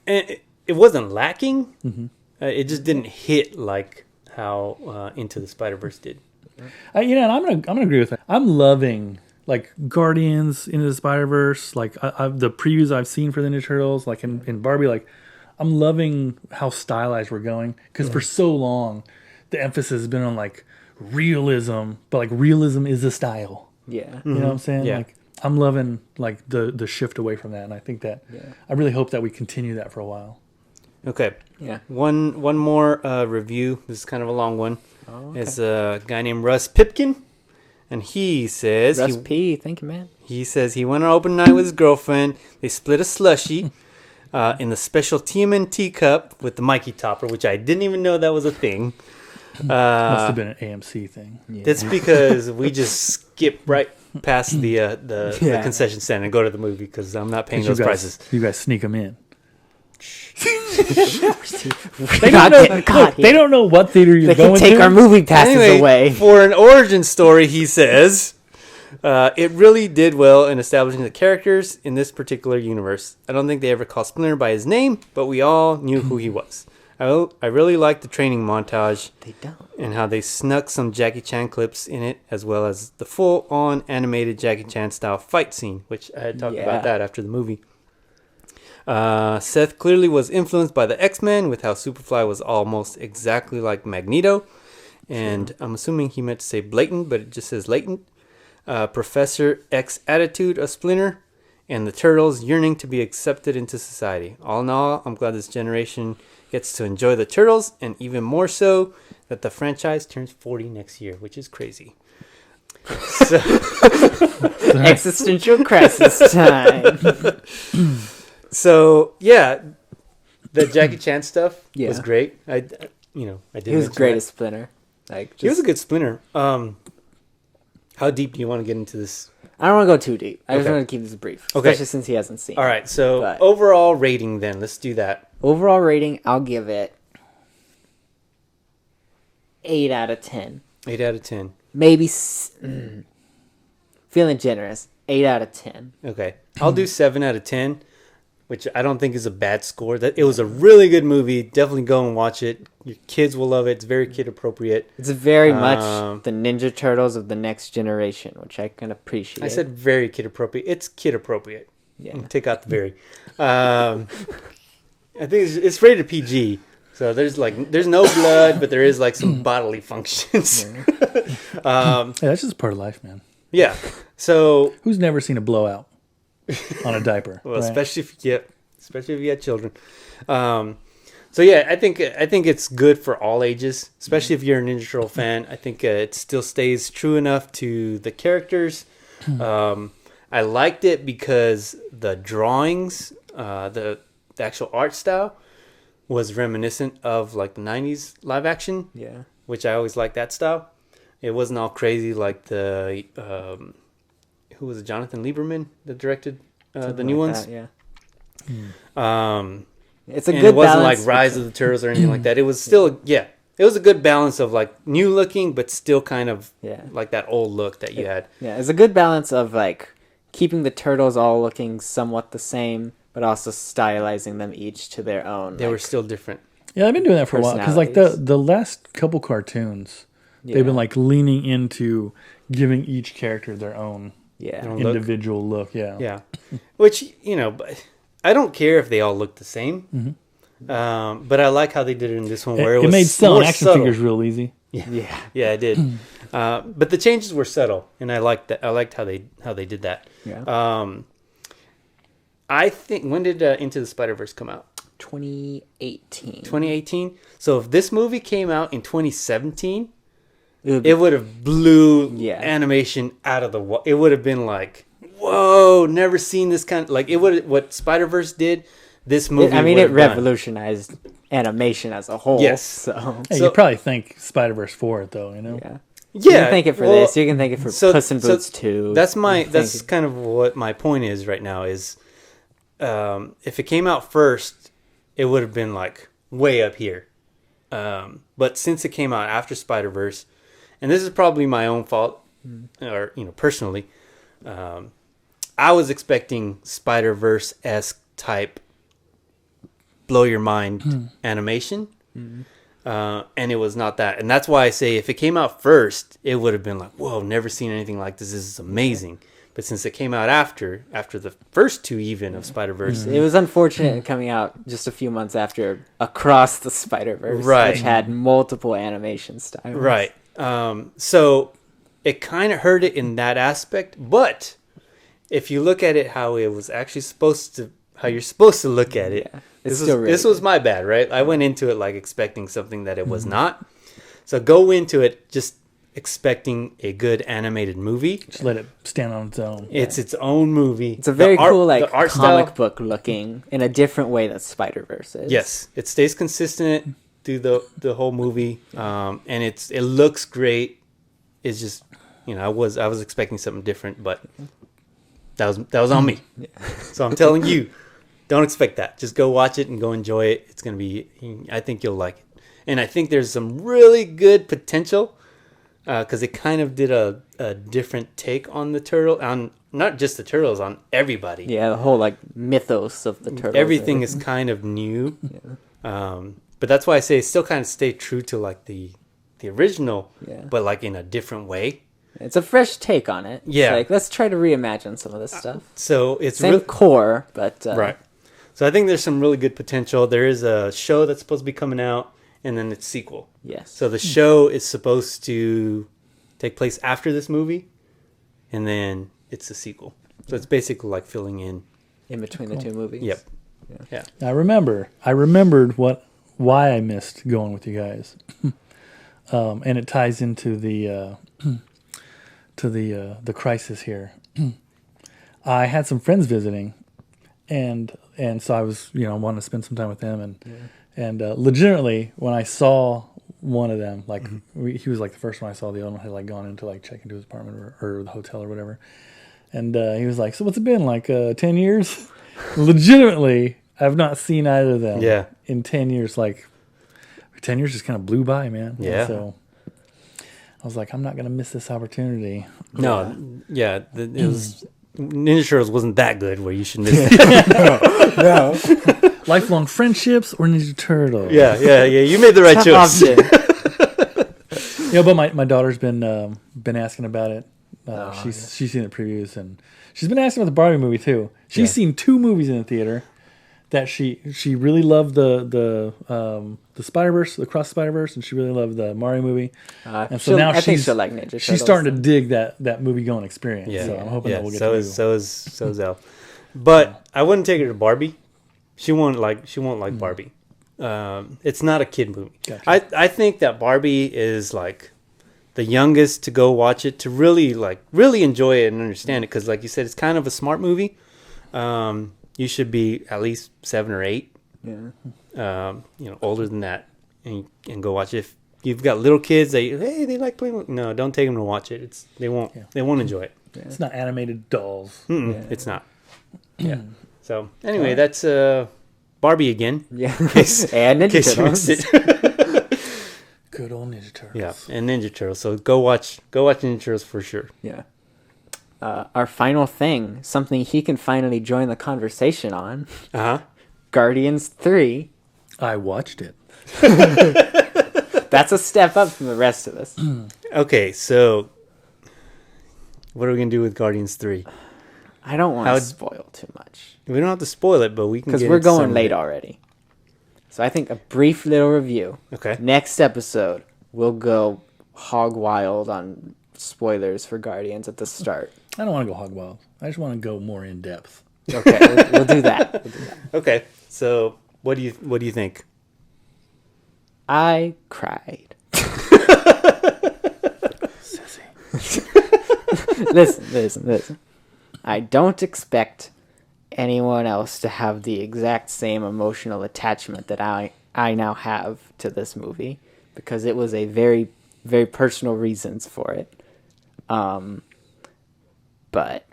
And it wasn't lacking. It just didn't hit like how Into the Spider-Verse did. And I'm gonna agree with that. I'm loving Guardians, Into the Spider-Verse, the previews I've seen for the Ninja Turtles, in Barbie. I'm loving how stylized we're going because for so long the emphasis has been on realism, but realism is a style. Yeah. You know what I'm saying? Yeah. I'm loving the shift away from that, and I think that I really hope that we continue that for a while. Okay. Yeah. One more review. This is kind of a long one. Oh, okay. It's a guy named Russ Pipkin, and he says Russ P. Thank you, man. he says he went on open night with his girlfriend. They split a slushie in the special TMNT cup with the Mikey topper, which I didn't even know that was a thing. Must have been an AMC thing. Yeah. That's because we just skip right past the Yeah. concession stand and go to the movie because I'm not paying You those guys, prices. you guys sneak them in. They They don't know what theater you're They can going take to. our movie passes Anyway, away. for an origin story, he says, it really did well in establishing the characters in this particular universe. I don't think they ever called Splinter by his name, but we all knew who he was. I really liked the training montage They don't. and how they snuck some Jackie Chan clips in it, as well as the full-on animated Jackie Chan style fight scene, which I had talked Yeah. about that after the movie. Seth clearly was influenced by the X-Men with how Superfly was almost exactly like Magneto, And I'm assuming he meant to say blatant, but it just says latent. Professor X attitude of Splinter, and the Turtles yearning to be accepted into society. All in all, I'm glad this generation gets to enjoy the Turtles, and even more so that the franchise turns 40 next year, which is crazy. So, existential crisis time. So yeah, the Jackie Chan stuff was great. I did. He was great as Splinter. He was a good Splinter. How deep do you want to get into this? I don't want to go too deep. I just want to keep this brief, especially since he hasn't seen. All right, so overall rating then. Let's do that. Overall rating, I'll give it 8 out of 10. 8 out of 10. Maybe feeling generous. 8 out of 10. Okay, I'll do 7 out of 10, which I don't think is a bad score. That it was a really good movie. Definitely go and watch it. Your kids will love it. It's very kid appropriate. It's very much the Ninja Turtles of the next generation, which I can appreciate. I said very kid appropriate. It's kid appropriate. Yeah. Take out the very. I think it's rated PG. So there's no blood, but there is like some bodily functions. That's just part of life, man. Yeah. So who's never seen a blowout on a diaper? Well, right? especially if you have children. So yeah, I think it's good for all ages, especially if you're a Ninja Turtle fan. I think it still stays true enough to the characters. I liked it because the drawings, the actual art style was reminiscent of like the 90s live action. Yeah. Which I always liked that style. It wasn't all crazy like the who was it, Jonathan Lieberman that directed the new ones. That, yeah. It's a good balance. It wasn't like Rise of the Turtles or anything like that. It was still it was a good balance of like new looking but still kind of like that old look that you had. Yeah, it's a good balance of like keeping the Turtles all looking somewhat the same, but also stylizing them each to their own. They were still different. Yeah, I've been doing that for a while because like the last couple cartoons, they've been like leaning into giving each character their own individual look. Yeah. Which but I don't care if they all look the same. But I like how they did it in this one, where it made selling action subtle. figures real easy. Yeah, it did. But the changes were subtle, and I liked that. I liked how they did that. Yeah. I think, when did Into the Spider-Verse come out? 2018. 2018. So if this movie came out in 2017, it would have blew animation out of the wall. It would have been like, whoa, never seen this kind of, like, it would, what Spider-Verse did, this movie it revolutionized animation as a whole. Yes. So you probably thank Spider-Verse for it, though, Yeah. Yeah, you can thank it for this. You can thank it for Puss in Boots 2. That's kind of what my point is right now. Is if it came out first, it would have been like way up here. But since it came out after Spider-Verse, and this is probably my own fault, or personally, I was expecting Spider-Verse-esque type blow your mind animation. And it was not that. And that's why I say if it came out first, it would have been like, whoa, never seen anything like this. This is amazing. But since it came out after the first two even of Spider-Verse. It was unfortunate coming out just a few months after Across the Spider-Verse, which had multiple animation styles. Right. So it kind of hurt it in that aspect. But if you look at it how it was actually how you're supposed to look at it, this was my bad, right? I went into it like expecting something that it was not. So go into it just expecting a good animated movie. Just let it stand on its own. It's its own movie. It's a very cool art comic book looking in a different way that Spider-Verse is. Yes, it stays consistent through the whole movie, and it looks great. It's just I was expecting something different, but that was on me. So I'm telling you. Don't expect that. Just go watch it and go enjoy it. It's going to be, I think you'll like it. And I think there's some really good potential because it kind of did a different take on the turtle, on not just the turtles, on everybody. Yeah, the whole like mythos of the turtles. Everything is kind of new. But that's why I say still kind of stay true to like the original, but like in a different way. It's a fresh take on it. Yeah. It's like, let's try to reimagine some of this stuff. So it's same core, but... right. So I think there's some really good potential. There is a show that's supposed to be coming out, and then its sequel. Yes. So the show is supposed to take place after this movie, and then it's a sequel. So it's basically like filling in between the two movies. Yep. Yeah. I remembered why I missed going with you guys, and it ties into the crisis here. I had some friends visiting, and so I was wanting to spend some time with them, and legitimately when I saw one of them, like he was like the first one I saw. The other one had like gone into like check into his apartment or the hotel or whatever, and he was like, "So what's it been like 10 years?" Legitimately, I've not seen either of them in 10 years. Like 10 years just kind of blew by, man. Yeah. And so I was like, I'm not gonna miss this opportunity. No, it was Ninja Turtles wasn't that good where you should miss it. No. Lifelong friendships or Ninja Turtles? Yeah. You made the right choice. Yeah, but my daughter's been asking about it. She's seen the previews and she's been asking about the Barbie movie too. She's seen 2 movies in the theater that she really loved the Spider-Verse, the Cross Spider-Verse, and she really loved the Mario movie. And so now I think she'll like Ninja Turtles. She's starting to dig that movie going experience. Yeah. So I'm hoping that we'll get to do. So is Elle. But I wouldn't take her to Barbie. She won't like Barbie. It's not a kid movie. Gotcha. I think that Barbie is like the youngest to go watch it to really enjoy it and understand it, because like you said, it's kind of a smart movie. You should be at least 7 or 8. Yeah. Older than that, and go watch it. If you've got little kids, they like playing. No, don't take them to watch it. They won't enjoy it. Yeah. It's not animated dolls. It's not. Yeah. So anyway, that's Barbie again. Yeah. And Ninja Turtles. Good old Ninja Turtles. Yeah, and Ninja Turtles. So go watch Ninja Turtles for sure. Yeah. Our final thing, something he can finally join the conversation on. Guardians 3. I watched it. That's a step up from the rest of us. Okay, so what are we gonna do with Guardians 3? I don't want to spoil too much. We don't have to spoil it, but we can, because we're going late already. So I think a brief little review. Okay. Next episode, we'll go hog wild on spoilers for Guardians at the start. I don't want to go hog wild. I just want to go more in depth. Okay, we'll do that. Okay, so what do you think? I cried. Listen. I don't expect anyone else to have the exact same emotional attachment that I now have to this movie, because it was a very, very personal reasons for it. But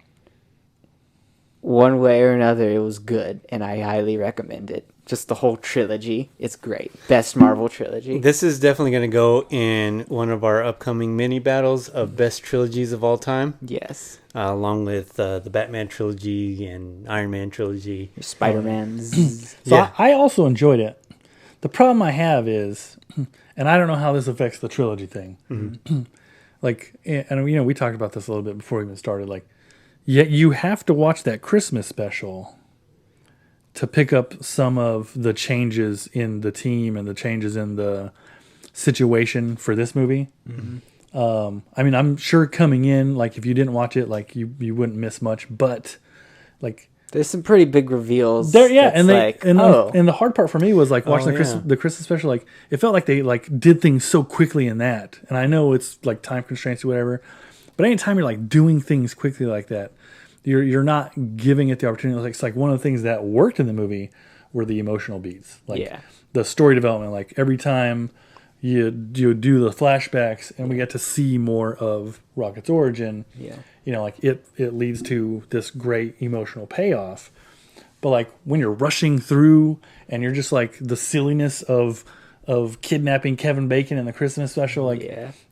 one way or another, it was good, and I highly recommend it. Just the whole trilogy, it's great. Best Marvel trilogy. This is definitely going to go in one of our upcoming mini battles of best trilogies of all time. Yes. Along with the Batman trilogy and Iron Man trilogy. Spider-Man's. So I also enjoyed it. The problem I have is, and I don't know how this affects the trilogy thing. Mm-hmm. And we talked about this a little bit before we even started. You have to watch that Christmas special to pick up some of the changes in the team and the changes in the situation for this movie. Mm-hmm. I'm sure coming in, if you didn't watch it, you wouldn't miss much, but there's some pretty big reveals. There, yeah, and the hard part for me was watching the Christmas special. It felt like they did things so quickly in that, and I know it's time constraints or whatever, but anytime you're doing things quickly like that, you're not giving it the opportunity. It's one of the things that worked in the movie were the emotional beats, the story development. Every time you do the flashbacks, and we get to see more of Rocket's origin. Yeah. It leads to this great emotional payoff. But when you're rushing through and you're just the silliness of kidnapping Kevin Bacon in the Christmas special,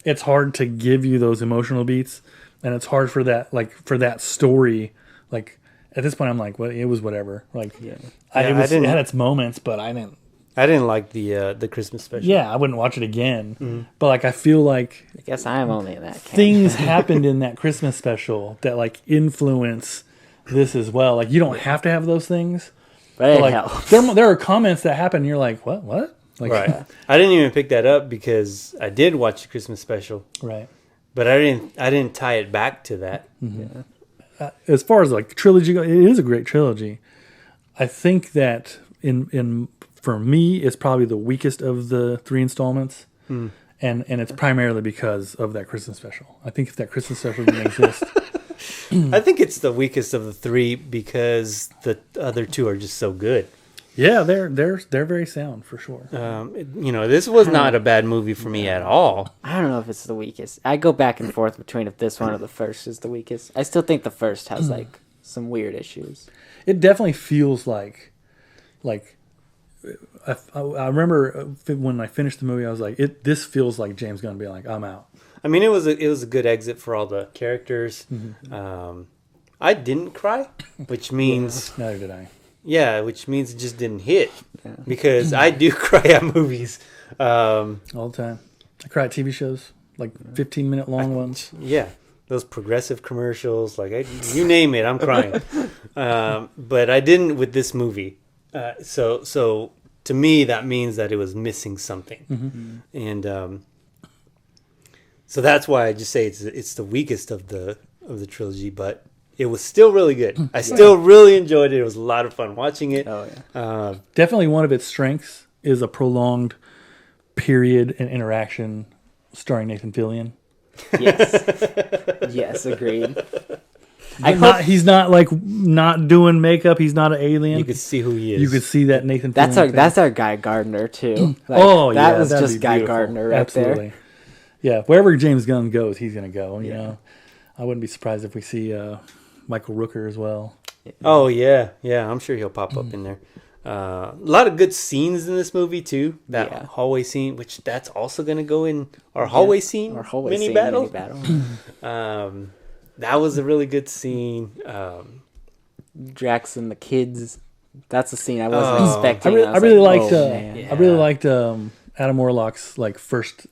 it's hard to give you those emotional beats, and it's hard for that story. At this point, I'm well, it was whatever. It had its moments, but I didn't like the Christmas special. Yeah, I wouldn't watch it again. Mm-hmm. But I feel I guess I am only in that camp. Things happened in that Christmas special that influence this as well. You don't have to have those things. But it helps. There are comments that happen and you're what? Like, Right. I didn't even pick that up because I did watch the Christmas special, Right. but I didn't tie it back to that. Mm-hmm. As far as like trilogy goes, it is a great trilogy. I think that for me, it's probably the weakest of the 3 installments, and it's primarily because of that Christmas special. I think if that Christmas special didn't exist, I think it's the weakest of the 3 because the other 2 are just so good. yeah, they're very sound for sure. This was not a bad movie for me at all. I don't know if it's the weakest. I go back and forth between if this one or the first is the weakest. I still think the first has like some weird issues. It definitely feels like I remember when I finished the movie, I was like, this feels like James Gunn being like, I'm out. I mean, it was a good exit for all the characters. I didn't cry, which means Neither did I. yeah, which means it just didn't hit because I do cry at movies. All the time. I cry at TV shows, like 15-minute long ones. Yeah, those progressive commercials, like you name it, I'm crying. But I didn't with this movie. So to me, that means that it was missing something, and so that's why I just say it's the weakest of the trilogy, but it was still really good. I still really enjoyed it. It was a lot of fun watching it. Oh yeah. Definitely one of its strengths is a prolonged period and interaction starring Nathan Fillion. Yes. Yes, agreed. He's not like not doing makeup. He's not an alien. You could see who he is. You could see that Nathan Fillion. That's our Guy Gardner too. Like, that was that'd just be Guy beautiful. Gardner right Absolutely. there. Yeah, wherever James Gunn goes, he's gonna go. You know, I wouldn't be surprised if we see Michael Rooker as well. Oh yeah, I'm sure he'll pop up in there. A lot of good scenes in this movie too. That hallway scene, which that's also going to go in our hallway scene, mini battle. That was a really good scene. Drax and the kids. That's a scene I wasn't expecting. I really liked Adam Warlock's like first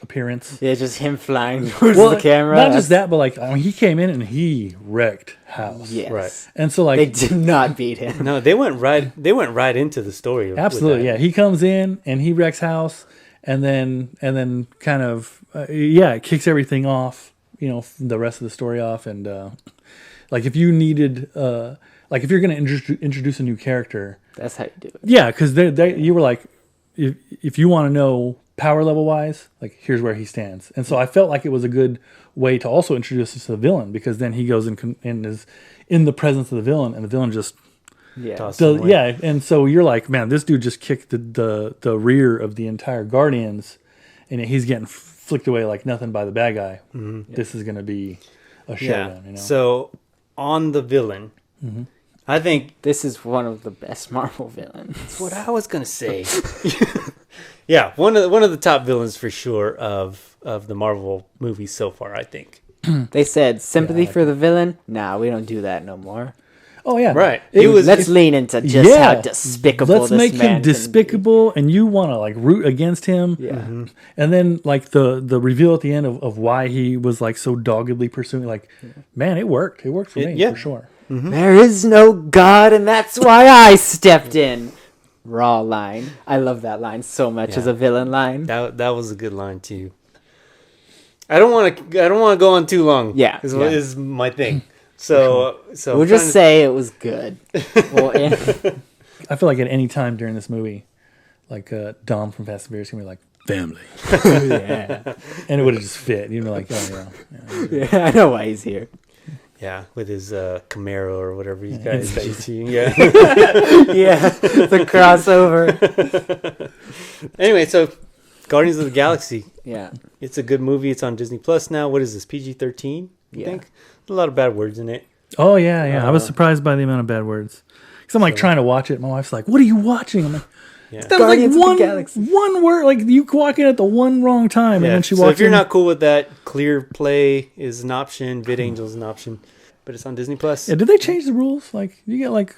appearance. Yeah, just him flying towards the camera. Not just that, but like he came in and he wrecked house. Yes. Right. And so like they did not beat him. No, they went right into the story. Absolutely, yeah. He comes in and he wrecks house, and then kind of it kicks everything off. You know, the rest of the story off, and like if you needed, like if you're going to introduce a new character, that's how you do it. Yeah, because you were like, if you want to know power level wise, like here's where he stands, and so I felt like it was a good way to also introduce us to the villain, because then he goes and is in the presence of the villain, and the villain just and so you're like, man, this dude just kicked the rear of the entire Guardians, and he's getting flicked away like nothing by the bad guy. Mm-hmm. This is going to be a showdown. You know? So on the villain, I think this is one of the best Marvel villains. That's what I was going to say. Yeah, one of the top villains for sure of the Marvel movies so far, I think. They said sympathy for the villain. Nah, we don't do that no more. Oh yeah, right. Let's lean into just how despicable. Let's make him despicable, and you want to like root against him. Yeah, and then like the reveal at the end of why he was like so doggedly pursuing. Like, man, it worked. It worked for me for sure. Mm-hmm. There is no God, and that's why I stepped in. Raw line. I love that line so much as a villain line. That was a good line too. I don't want to go on too long. Yeah, is my thing. So we'll just say it was good. Well, I feel like at any time during this movie, like Dom from Fast and Furious can be like family, and it would have just fit. You know, like I know why he's here. Yeah, with his Camaro or whatever you guys say. Yeah, the crossover. Anyway, so Guardians of the Galaxy. Yeah, it's a good movie. It's on Disney Plus now. What is this? PG-13? I think. A lot of bad words in it. Oh yeah. I was surprised by the amount of bad words. Because I'm like trying to watch it. My wife's like, "What are you watching?" I'm like, "That was like one word. Like you walk in at the one wrong time, and then she walks in." So if you're not cool with that, Clear Play is an option. VidAngel is an option, but it's on Disney Plus. Yeah. Did they change the rules? Like you get like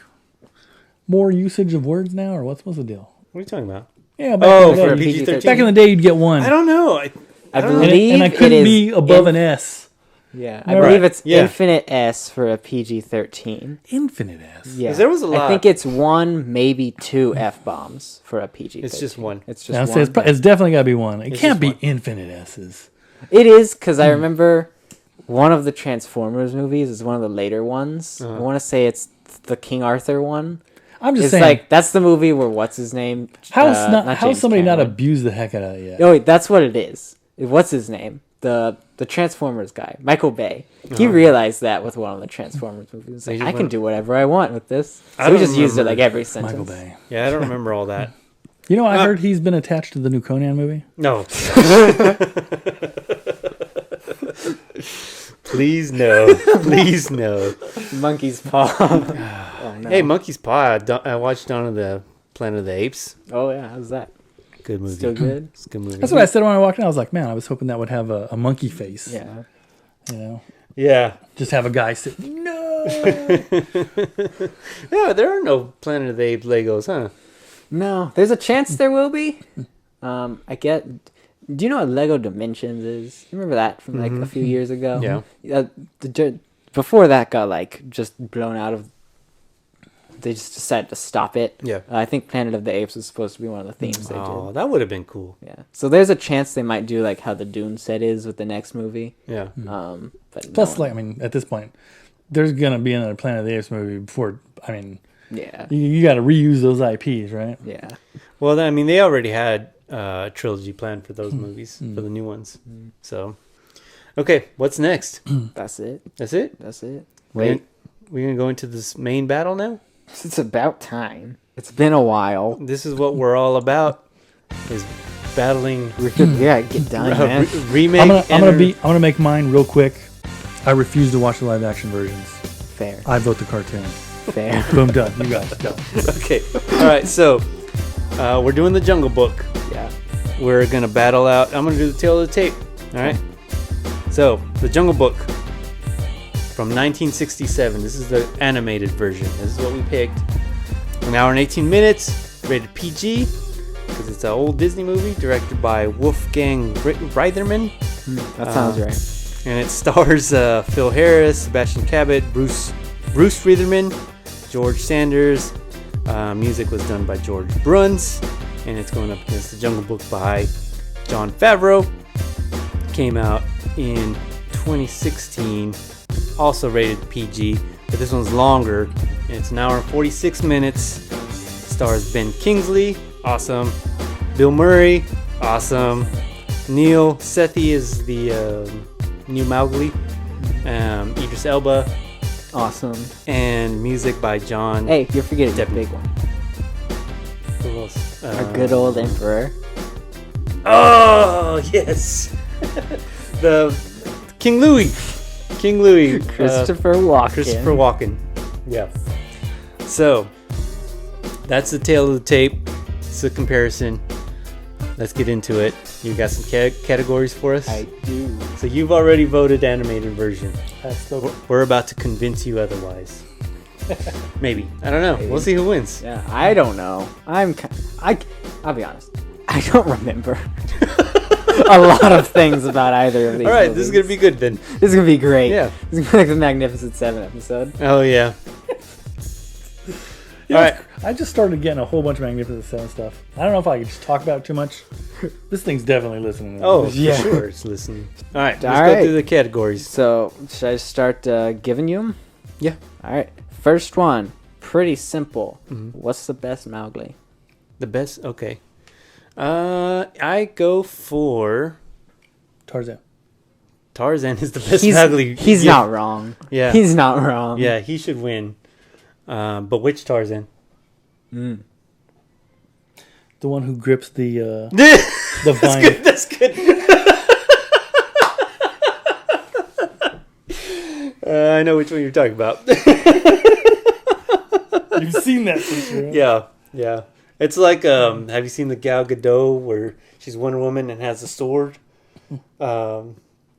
more usage of words now, or what's the deal? What are you talking about? Yeah. For PG-13. Back in the day, you'd get one. I don't know. I believe and I couldn't be above an S. Yeah, I Right. believe it's Yeah. Infinite S for a PG-13. Infinite S. Yeah, 'Cause there was a lot. I think it's 1, maybe 2 F-bombs for a PG-13. It's just one. It's Now, just so one. it's definitely got to be one. It It's can't just be one. infinite S's. It is, because I remember one of the Transformers movies is one of the later ones. I want to say it's the King Arthur one. I'm just It's saying. like, that's the movie where what's his name? how's not James somebody not Cameron. abused the heck out of it yet? Oh, wait, that's what it is. What's his name? The Transformers guy, Michael Bay. He realized that with one of the Transformers movies. Like, just I can went- do whatever I want with this. I So we don't just used it remember like every sentence. Michael Bay. Yeah, I don't remember all that. You know, I heard he's been attached to the new Conan movie. No. Please no. Please no. Monkey's Paw. Oh, no. Hey, Monkey's Paw. I watched Dawn of the Planet of the Apes. Oh, yeah. How's that? Good movie. Still good? It's a good movie. That's what I said when I walked in. I was like, man, I was hoping that would have a monkey face. Yeah. You know, Yeah. just have a guy sit. No. Yeah, there are no Planet of the Apes Legos, huh? No, there's a chance there will be. I get. Do you know what Lego Dimensions is? You remember that from like a few years ago? Yeah. Before that got like just blown out of. They just decided to stop it. Yeah. I think Planet of the Apes was supposed to be one of the themes they Oh, did. that would have been cool. Yeah. So there's a chance they might do like how the Dune set is with the next movie. Yeah. But Plus, no. like, I mean, at this point, there's gonna be another Planet of the Apes movie before. I mean, Yeah. you got to reuse those IPs, right? Yeah. Well, I mean, they already had a trilogy planned for those movies, for the new ones. So, okay, what's next? That's it. That's it? That's it. We're going to go into this main battle now? It's about time. It's been a while. This is what we're all about, is battling Yeah, get done, man. remake. I'm gonna make mine real quick. I refuse to watch the live action versions. Fair. I vote the cartoon. Fair. Boom, done. You guys go. Okay. All right, so we're doing the Jungle Book. Yeah. We're going to battle out. I'm going to do the tail of the tape. All right. So, the Jungle Book from 1967. This is the animated version. This is what we picked. An hour and 18 minutes, rated PG, because it's an old Disney movie directed by Wolfgang Reitherman. That sounds right. And it stars Phil Harris, Sebastian Cabot, Bruce Reitherman, George Sanders. Music was done by George Bruns, and it's going up against The Jungle Book by Jon Favreau. Came out in 2016, also rated PG, but this one's longer. It's an hour and 46 minutes. Stars Ben Kingsley, awesome. Bill Murray, awesome. Neil Sethi is the new Mowgli. Idris Elba, Awesome. and music by John. Hey, you're forgetting the Deppen. big one. Who else? Our good old Emperor. Oh yes, the King Louis. Christopher Walken. Christopher Walken. Yeah. So that's the tail of the tape. It's a comparison. Let's get into it. You got some categories for us? I do. So you've already voted animated version. That's the We're about to convince you otherwise. Maybe. I don't know. Maybe. We'll see who wins. Yeah, I don't know. I'll be honest. I don't remember a lot of things about either of these. All right, movies. this is gonna be good then. This is gonna be great. Yeah. This is gonna be like the Magnificent Seven episode. Oh yeah. Yeah, All right. I just started getting a whole bunch of Magnificent Seven stuff. I don't know if I could just talk about it too much. This thing's definitely listening. Oh, Yeah. for sure. It's listening. All right. Let's All go right. through the categories. So should I start giving you them? Yeah. All right. First one, pretty simple. Mm-hmm. What's the best Mowgli? The best. Okay. I go for Tarzan. Tarzan is the best He's Mowgli. he's Yeah. not wrong. Yeah. He's not wrong. Yeah, he should win. But which Tarzan? Mm. The one who grips the That's vine. good. That's good. I know which one you're talking about. You've seen that picture. Right? Yeah, yeah. It's like, have you seen the Gal Gadot where she's Wonder Woman and has a sword down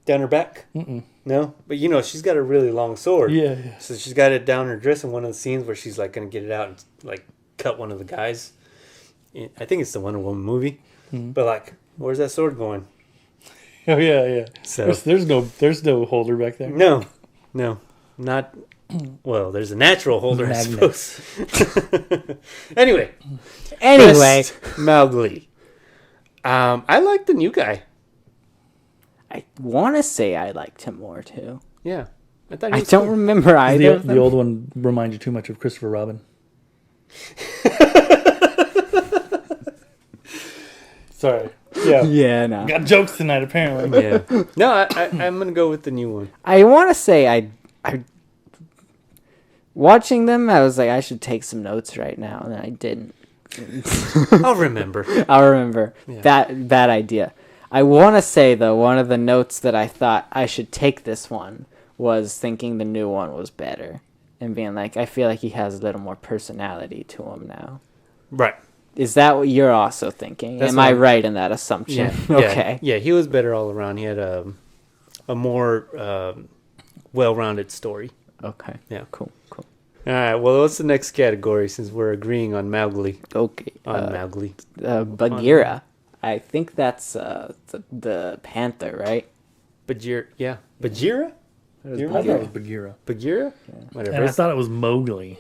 her back? Mm-mm. No? But you know, she's got a really long sword. Yeah, yeah. So she's got it down her dress in one of the scenes where she's like going to get it out and like cut one of the guys. I think it's the Wonder Woman movie. Mhm. But like, where's that sword going? Oh yeah. So There's no holder back there. no, not. Well, there's a natural holder, I suppose. Anyway, best Mowgli. I like the new guy. I want to say I liked him more too. Yeah, I don't remember either. The old one reminds you too much of Christopher Robin. Sorry. Yeah. Yeah, no. Got jokes tonight, apparently. Yeah. No, I'm gonna go with the new one. I want to say I watching them, I was like, I should take some notes right now, and I didn't. I'll remember. I'll remember. Yeah. Bad idea. I want to say, though, one of the notes that I thought I should take this one was thinking the new one was better. And being like, I feel like he has a little more personality to him now. Right. Is that what you're also thinking? Am I right in that assumption? Yeah. Okay. Yeah, he was better all around. He had a more well-rounded story. Okay. Yeah. Cool. All right. Well, what's the next category since we're agreeing on Mowgli? Okay. On Mowgli. Bagheera. I think that's the panther, right? Bagheera? I thought it was Bagheera. Bagheera? Yeah. Whatever. And I thought it was Mowgli.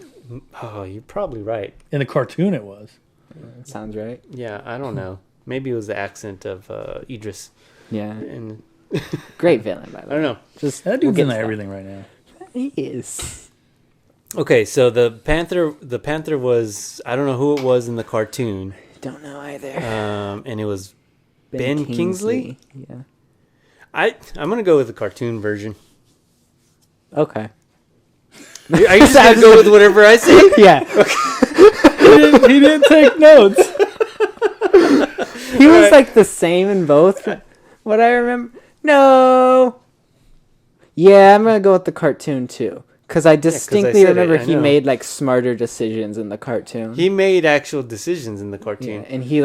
Oh, you're probably right. In the cartoon, it was. That sounds right. Yeah, I don't know. Maybe it was the accent of Idris. Yeah. And great villain, by the way. I don't know. Just that dude's in everything right now. He is. Okay, so the panther was, I don't know who it was in the cartoon. Don't know either. And it was Ben Kingsley. Yeah. I'm gonna go with the cartoon version. Okay. Are you just gonna go with whatever I say? Yeah. He didn't take notes. He was like the same in both. What I remember. No. Yeah, I'm gonna go with the cartoon too. Because I distinctly remember he made like smarter decisions in the cartoon. He made actual decisions in the cartoon. Yeah, and he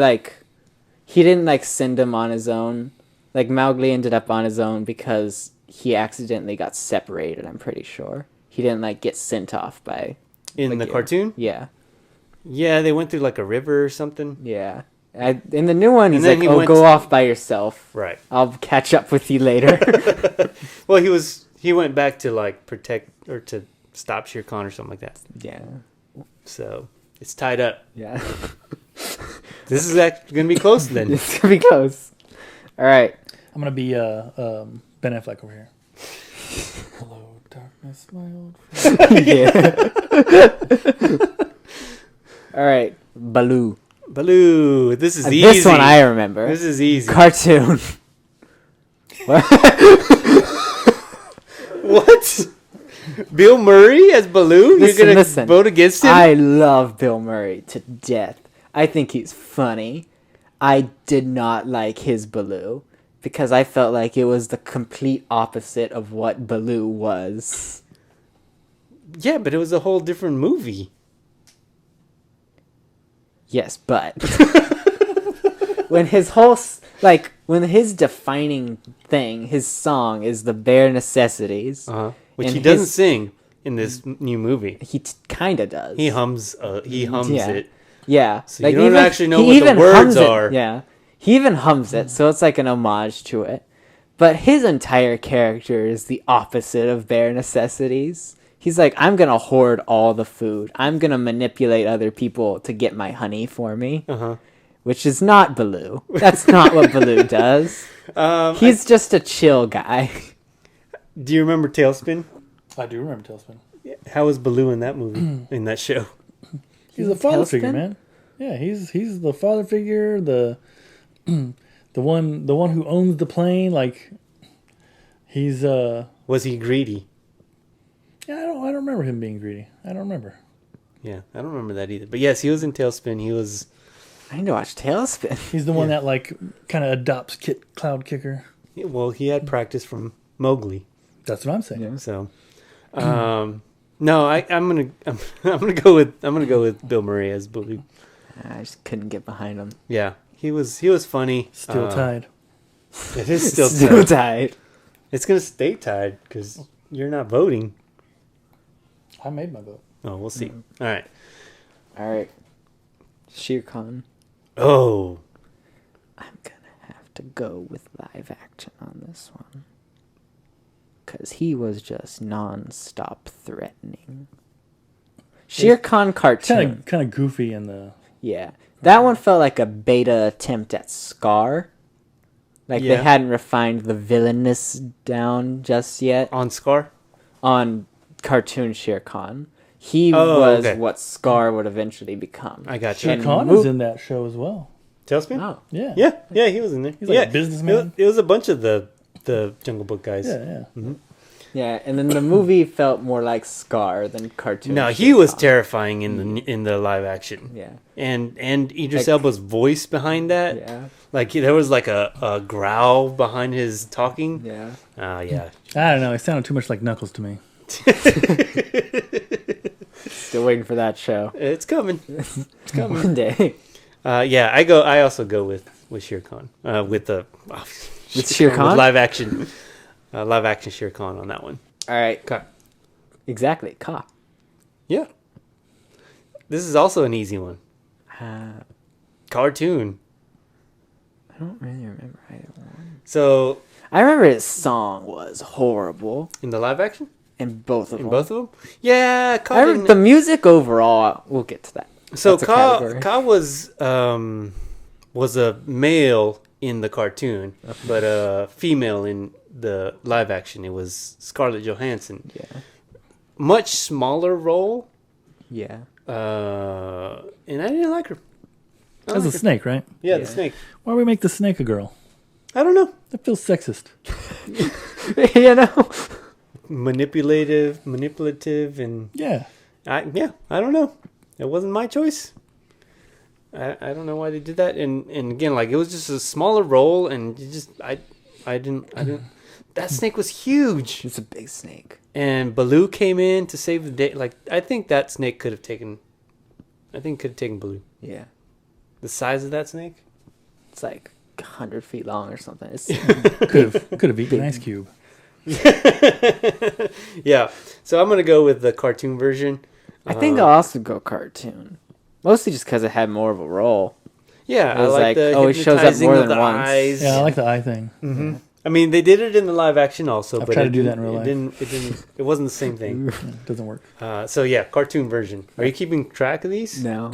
didn't like send him on his own. Like Mowgli ended up on his own because he accidentally got separated, I'm pretty sure. He didn't like get sent off by in the cartoon? Yeah. Yeah, they went through like a river or something. Yeah. In the new one, he's like, go off by yourself. Right. I'll catch up with you later. Well, he went back to like protect or to stop Shere Khan or something like that. Yeah. So it's tied up. Yeah. This is actually going to be close then. It's going to be close. All right. I'm going to be Ben Affleck over here. Hello, darkness, my old friend. Yeah. All right. Baloo. This is easy. This one I remember. This is easy. Cartoon. What? Bill Murray as Baloo? You're going to vote against him? I love Bill Murray to death. I think he's funny. I did not like his Baloo because I felt like it was the complete opposite of what Baloo was. Yeah, but it was a whole different movie. Yes, but when his defining thing, his song is the bare necessities, which he doesn't sing in this new movie. He kind of does. He hums it. Yeah. So like you don't actually know what the words are. Yeah. He even hums it, so it's like an homage to it. But his entire character is the opposite of bare necessities. He's like, I'm going to hoard all the food. I'm going to manipulate other people to get my honey for me. Which is not Baloo. That's not what Baloo does. He's just a chill guy. Do you remember Tailspin? I do remember Tailspin. How was Baloo in that movie, in that show? He's a father figure, man. Yeah, he's the father figure, the one who owns the plane. Like he's Was he greedy? Yeah, I don't remember him being greedy. I don't remember. Yeah, I don't remember that either. But yes, he was in Tailspin. He was. I need to watch Tailspin. He's the one that like kind of adopts Cloud Kicker. Yeah, well, he had practice from Mowgli. That's what I'm saying. Yeah. So, no, I'm gonna go with Bill Murray as Baloo. I just couldn't get behind him. Yeah, he was funny. Still tied. It is still tied. It's gonna stay tied because you're not voting. I made my vote. Oh, we'll see. All right. Shere Khan. Oh. I'm gonna have to go with live action on this one. Because he was just non-stop threatening. Shere Khan cartoon. Kind of goofy in the... Yeah. That one felt like a beta attempt at Scar. Like they hadn't refined the villainous down just yet. On Scar? On cartoon Shere Khan. He was what Scar would eventually become. I got you. Shere Khan is in that show as well. Tailspin? Oh. Yeah. Yeah, he was in there. He's like a businessman. It was a bunch of the Jungle Book guys. Yeah. Mm-hmm. Yeah, and then the movie felt more like Scar than cartoon. No, he Shere was Khan. terrifying in the live action. Yeah. And Idris Elba's voice behind that. Yeah. Like there was like a growl behind his talking. Yeah. Yeah. I don't know. It sounded too much like Knuckles to me. Still waiting for that show. It's coming. It's coming. One day. Yeah, I also go with Shere Khan. With Shere Khan? With live action Shere Khan on that one. All right. Okay. Exactly. Ka. Yeah. This is also an easy one. Cartoon. I don't really remember either one. So I remember his song was horrible in the live action? in both of them. In both of them? Yeah, Ka I remember the music overall. We'll get to that. So That's a category. Ka was a male in the cartoon, but a female in the live action. It was Scarlett Johansson. Yeah. Much smaller role. Yeah. And I didn't like her. That's a snake, right? Yeah, Yeah. the snake. Why do we make the snake a girl? I don't know. That feels sexist. You know? Manipulative, and Yeah. I don't know. It wasn't my choice. I don't know why they did that. And again, like it was just a smaller role, and you just I didn't. That snake was huge. It's a big snake. And Baloo came in to save the day. Like I think that snake could have taken. Baloo. Yeah. The size of that snake. It's like 100 feet long or something. It's Could have eaten an ice cube. Yeah. So I'm gonna go with the cartoon version. I think I'll also go cartoon. Mostly just because it had more of a role. Yeah, It was I like like, the oh, it shows up hypnotizing more of than the once. eyes. Yeah, I like the eye thing. Mm-hmm. I mean, they did it in the live action also, I've but tried to do that in real it life. didn't. It wasn't the same thing. Yeah, it doesn't work. So yeah, cartoon version. Are you keeping track of these? No.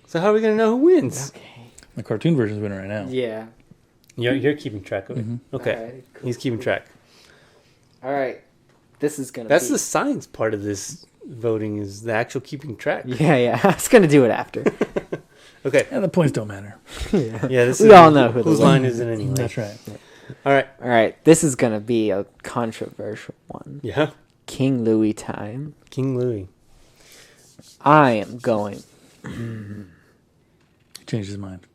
So how are we gonna know who wins? Okay. The cartoon version's winning right now. Yeah. You're keeping track of it. Okay, Alright, cool. he's keeping track. All right. This is going to That's be... the science part of this voting is the actual keeping track. Yeah. I was going to do it after. Okay. Yeah, the points don't matter. Yeah, this We is all know who the whose winner line is it anyway. That's right. All right. All right. This is going to be a controversial one. Yeah. King Louis time. King Louis. I am going... He changed his mind.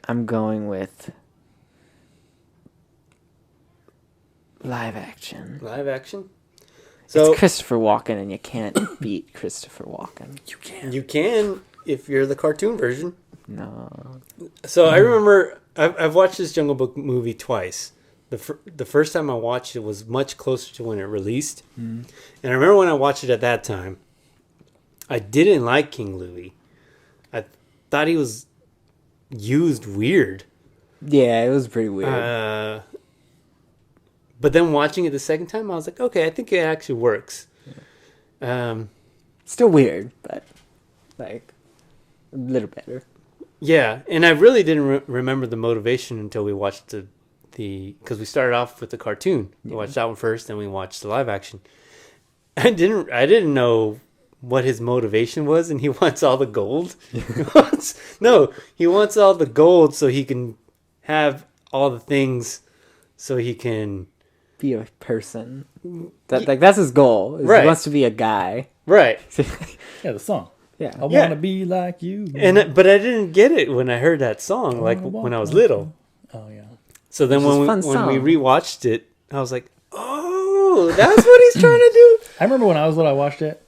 I'm going with... live action. Live action. So It's Christopher Walken, and you can't beat Christopher Walken. you can if you're the cartoon version. No. So I remember I've watched this Jungle Book movie twice. The first time I watched it was much closer to when it released. And I remember when I watched it at that time, I didn't like King Louis. I thought he was used weird. Yeah, it was pretty weird. But then watching it the second time, I was like, okay, I think it actually works. Still weird, but like a little better. Yeah, and I really didn't remember the motivation until we watched the because we started off with the cartoon. We watched that one first, then we watched the live action. I didn't know what his motivation was, and he wants all the gold. He wants all the gold so he can have all the things, so he can Be a person. That's his goal. Is Right. He wants to be a guy. right. Yeah, the song. Yeah. I want to be like you. But I didn't get it when I heard that song, like when I was little. Oh, yeah. So then It's a when fun we song. rewatched it, I was like, oh, that's what he's trying to do. I remember when I was little, I watched it,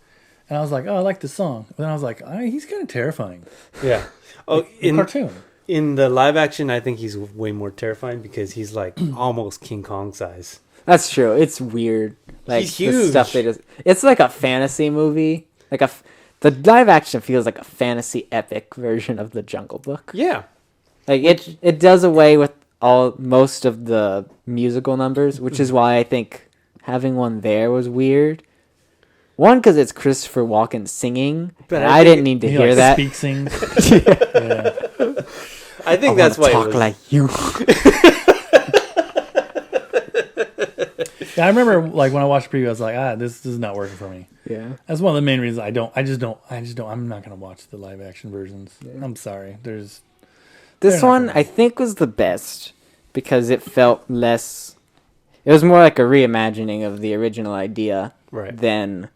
and I was like, oh, I like the song. And then I was like, he's kind of terrifying. Yeah. Oh, The cartoon. in the live action, I think he's way more terrifying because he's like almost King Kong size. That's true. It's weird. Like He's the huge. stuff they just. It's like a fantasy movie. Like the live action feels like a fantasy epic version of the Jungle Book. Yeah. Like it does away with most of the musical numbers, which is why I think having one there was weird. One, because it's Christopher Walken singing, But and I didn't need to He hear like that. speak sings. Yeah. I think that's why talk it was. like you. Yeah, I remember like when I watched the preview, I was like, this is not working for me. Yeah. That's one of the main reasons I just don't. I'm not gonna watch the live action versions. Yeah. I'm sorry. This They're not one for me. I think was the best because it felt less. It was more like a reimagining of the original idea Right. than,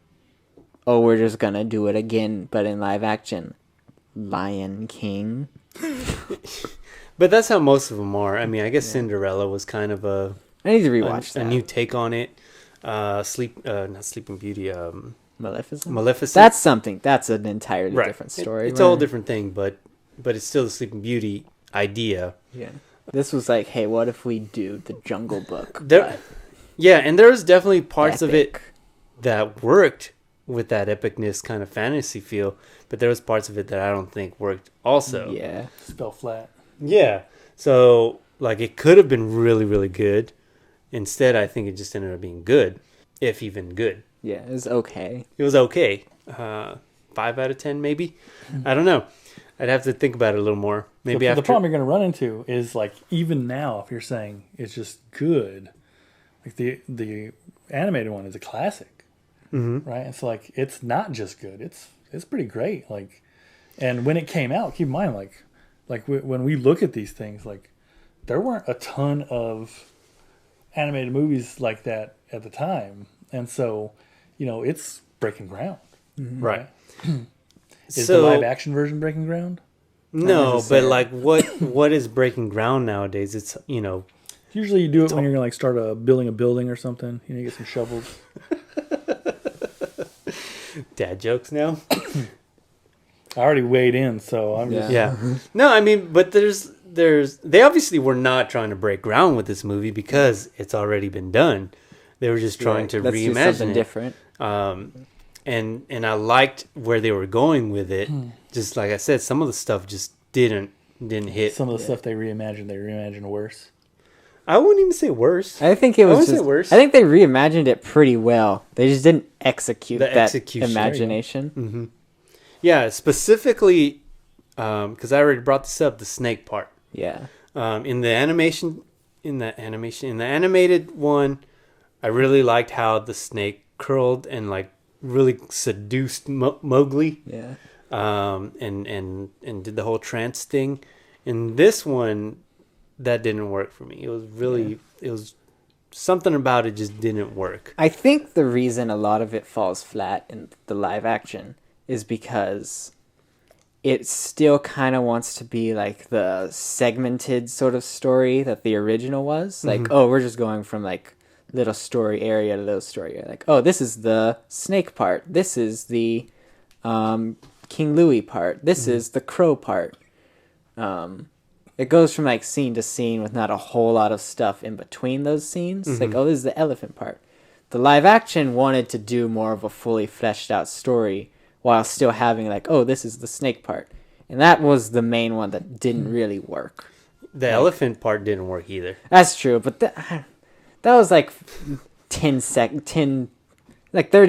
oh, we're just gonna do it again, but in live action. Lion King. But that's how most of them are. I mean, I guess Cinderella was kind of I need to rewatch a that. new take on it. Not Sleeping Beauty. Maleficent. Maleficent. That's something. That's an entirely right. different story. It's a whole right? different thing, but it's still the Sleeping Beauty idea. Yeah. This was like, hey, what if we do the Jungle Book? There, yeah, and there was definitely parts of it epic? that worked with that epicness kind of fantasy feel, but there was parts of it that I don't think worked also. Yeah. Spell flat. Yeah. So like it could have been really, really good. Instead, I think it just ended up being good, if even good. Yeah, it was okay. It was okay. 5 out of 10, maybe. I don't know. I'd have to think about it a little more. Maybe after. The problem you're going to run into is like even now, if you're saying it's just good, like the animated one is a classic, right? It's like it's not just good; it's pretty great. Like, and when it came out, keep in mind, when we look at these things, like there weren't a ton of animated movies like that at the time, and so it's breaking ground. Right. Is the live action version breaking ground? No, but like what is breaking ground nowadays? It's Usually you do it when you're gonna like start building a building or something. You get some shovels. dad jokes now. I already weighed in, so I'm just Yeah. No, I mean, but there's they obviously were not trying to break ground with this movie because it's already been done. They were just trying to let's do reimagine something it. different. And I liked where they were going with it. Just like I said, some of the stuff just didn't hit. some of the stuff they reimagined worse. I wouldn't even say worse. I think it was wouldn't say just, worse. I think they reimagined it pretty well. They just didn't execute The that execution. imagination. Yeah, specifically because I already brought this up, the snake part. Yeah. In the animated one, I really liked how the snake curled and like really seduced Mowgli. Yeah. And did the whole trance thing. In this one, that didn't work for me. It was really it was something about it just didn't work. I think the reason a lot of it falls flat in the live action is because it still kind of wants to be like the segmented sort of story that the original was. Like, oh, we're just going from like little story area to little story area. Like, oh, this is the snake part. This is the King Louis part. This is the crow part. It goes from like scene to scene with not a whole lot of stuff in between those scenes. It's like, oh, this is the elephant part. The live action wanted to do more of a fully fleshed out story while still having like, oh, this is the snake part. And that was the main one that didn't really work. The elephant part didn't work either. That's true, but that was like 30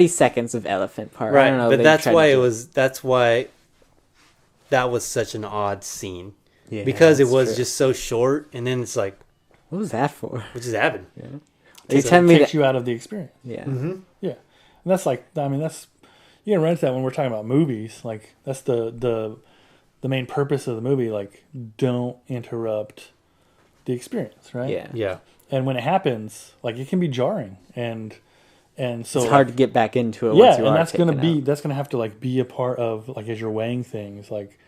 seconds of elephant part. I don't know, But they that's tried why to it do was that was such an odd scene. Yeah, because it that's was true. just so short, and then it's like, What was that for? what just happened? Are you telling me Takes that? you out of the experience. Yeah. Yeah, and that's like, I mean, that's you can run into that when we're talking about movies. Like that's the main purpose of the movie. Like, don't interrupt the experience, right? Yeah. Yeah. And when it happens, like it can be jarring, and so It's hard to get back into it. yeah, once you and are that's gonna taken out. that's gonna have to like be a part of like as you're weighing things, like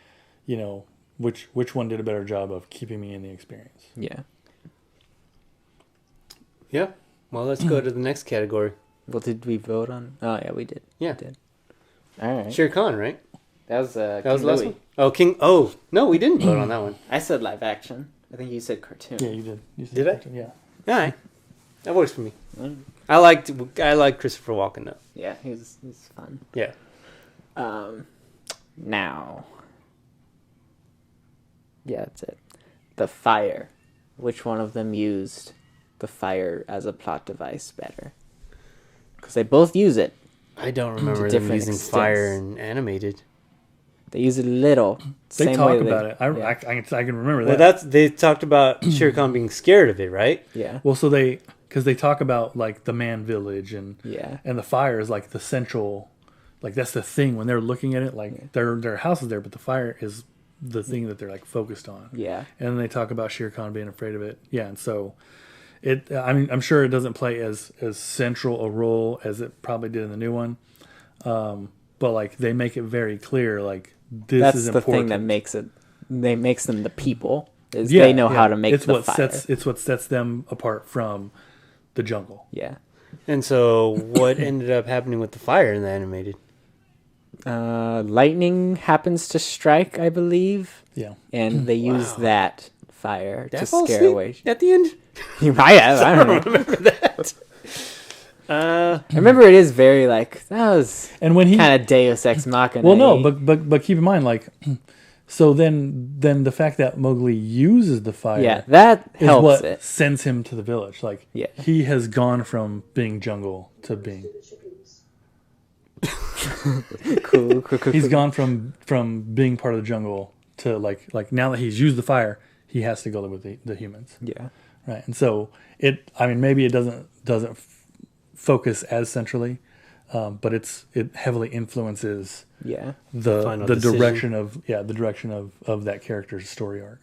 which one did a better job of keeping me in the experience. Yeah. Yeah. Well, let's go to the next category. Well, did we vote on? Oh, yeah, we did. Yeah. We did. All right. Shere Khan, right? That was That was the last one? Oh, King. Oh, no, we didn't vote on that one. I said live action. I think you said cartoon. Yeah, you did. You said Did I? cartoon, Yeah. All right. That works for me. Mm. I liked Christopher Walken, though. Yeah, he's fun. Yeah. Now. Yeah, that's it. The Fire which one of them used the fire as a plot device better. Because they both use it. I don't remember them different using extents. fire in animated. They use it a little. They Same talk way about it. I can remember that. Well, they talked about Shere Khan being scared of it, right? Yeah. Well, so because they talk about like the man village and the fire is like the central, like that's the thing when they're looking at it, like their house is there, but the fire is the thing that they're like focused on. Yeah. And then they talk about Shere Khan being afraid of it. Yeah, and so I'm sure it doesn't play as central a role as it probably did in the new one. But like they make it very clear, like this is important. That's the thing that makes them the people. They know how to make the fire. It's what sets them apart from the jungle. Yeah. And so what ended up happening with the fire in the animated? Lightning happens to strike, I believe. Yeah. And they use that fire to fall scare asleep away. at the end? You might have. I don't know. Remember that? I remember it is very like that was And when he kind of Deus Ex Machina. well, no, but keep in mind, like, so then the fact that Mowgli uses the fire, that is helps what it. sends him to the village. Like, he has gone from being jungle to being. Cool. He's gone from being part of the jungle to like now that he's used the fire, he has to go live with the humans. Yeah. Right, and so maybe it doesn't focus as centrally, but it heavily influences the direction of that character's story arc.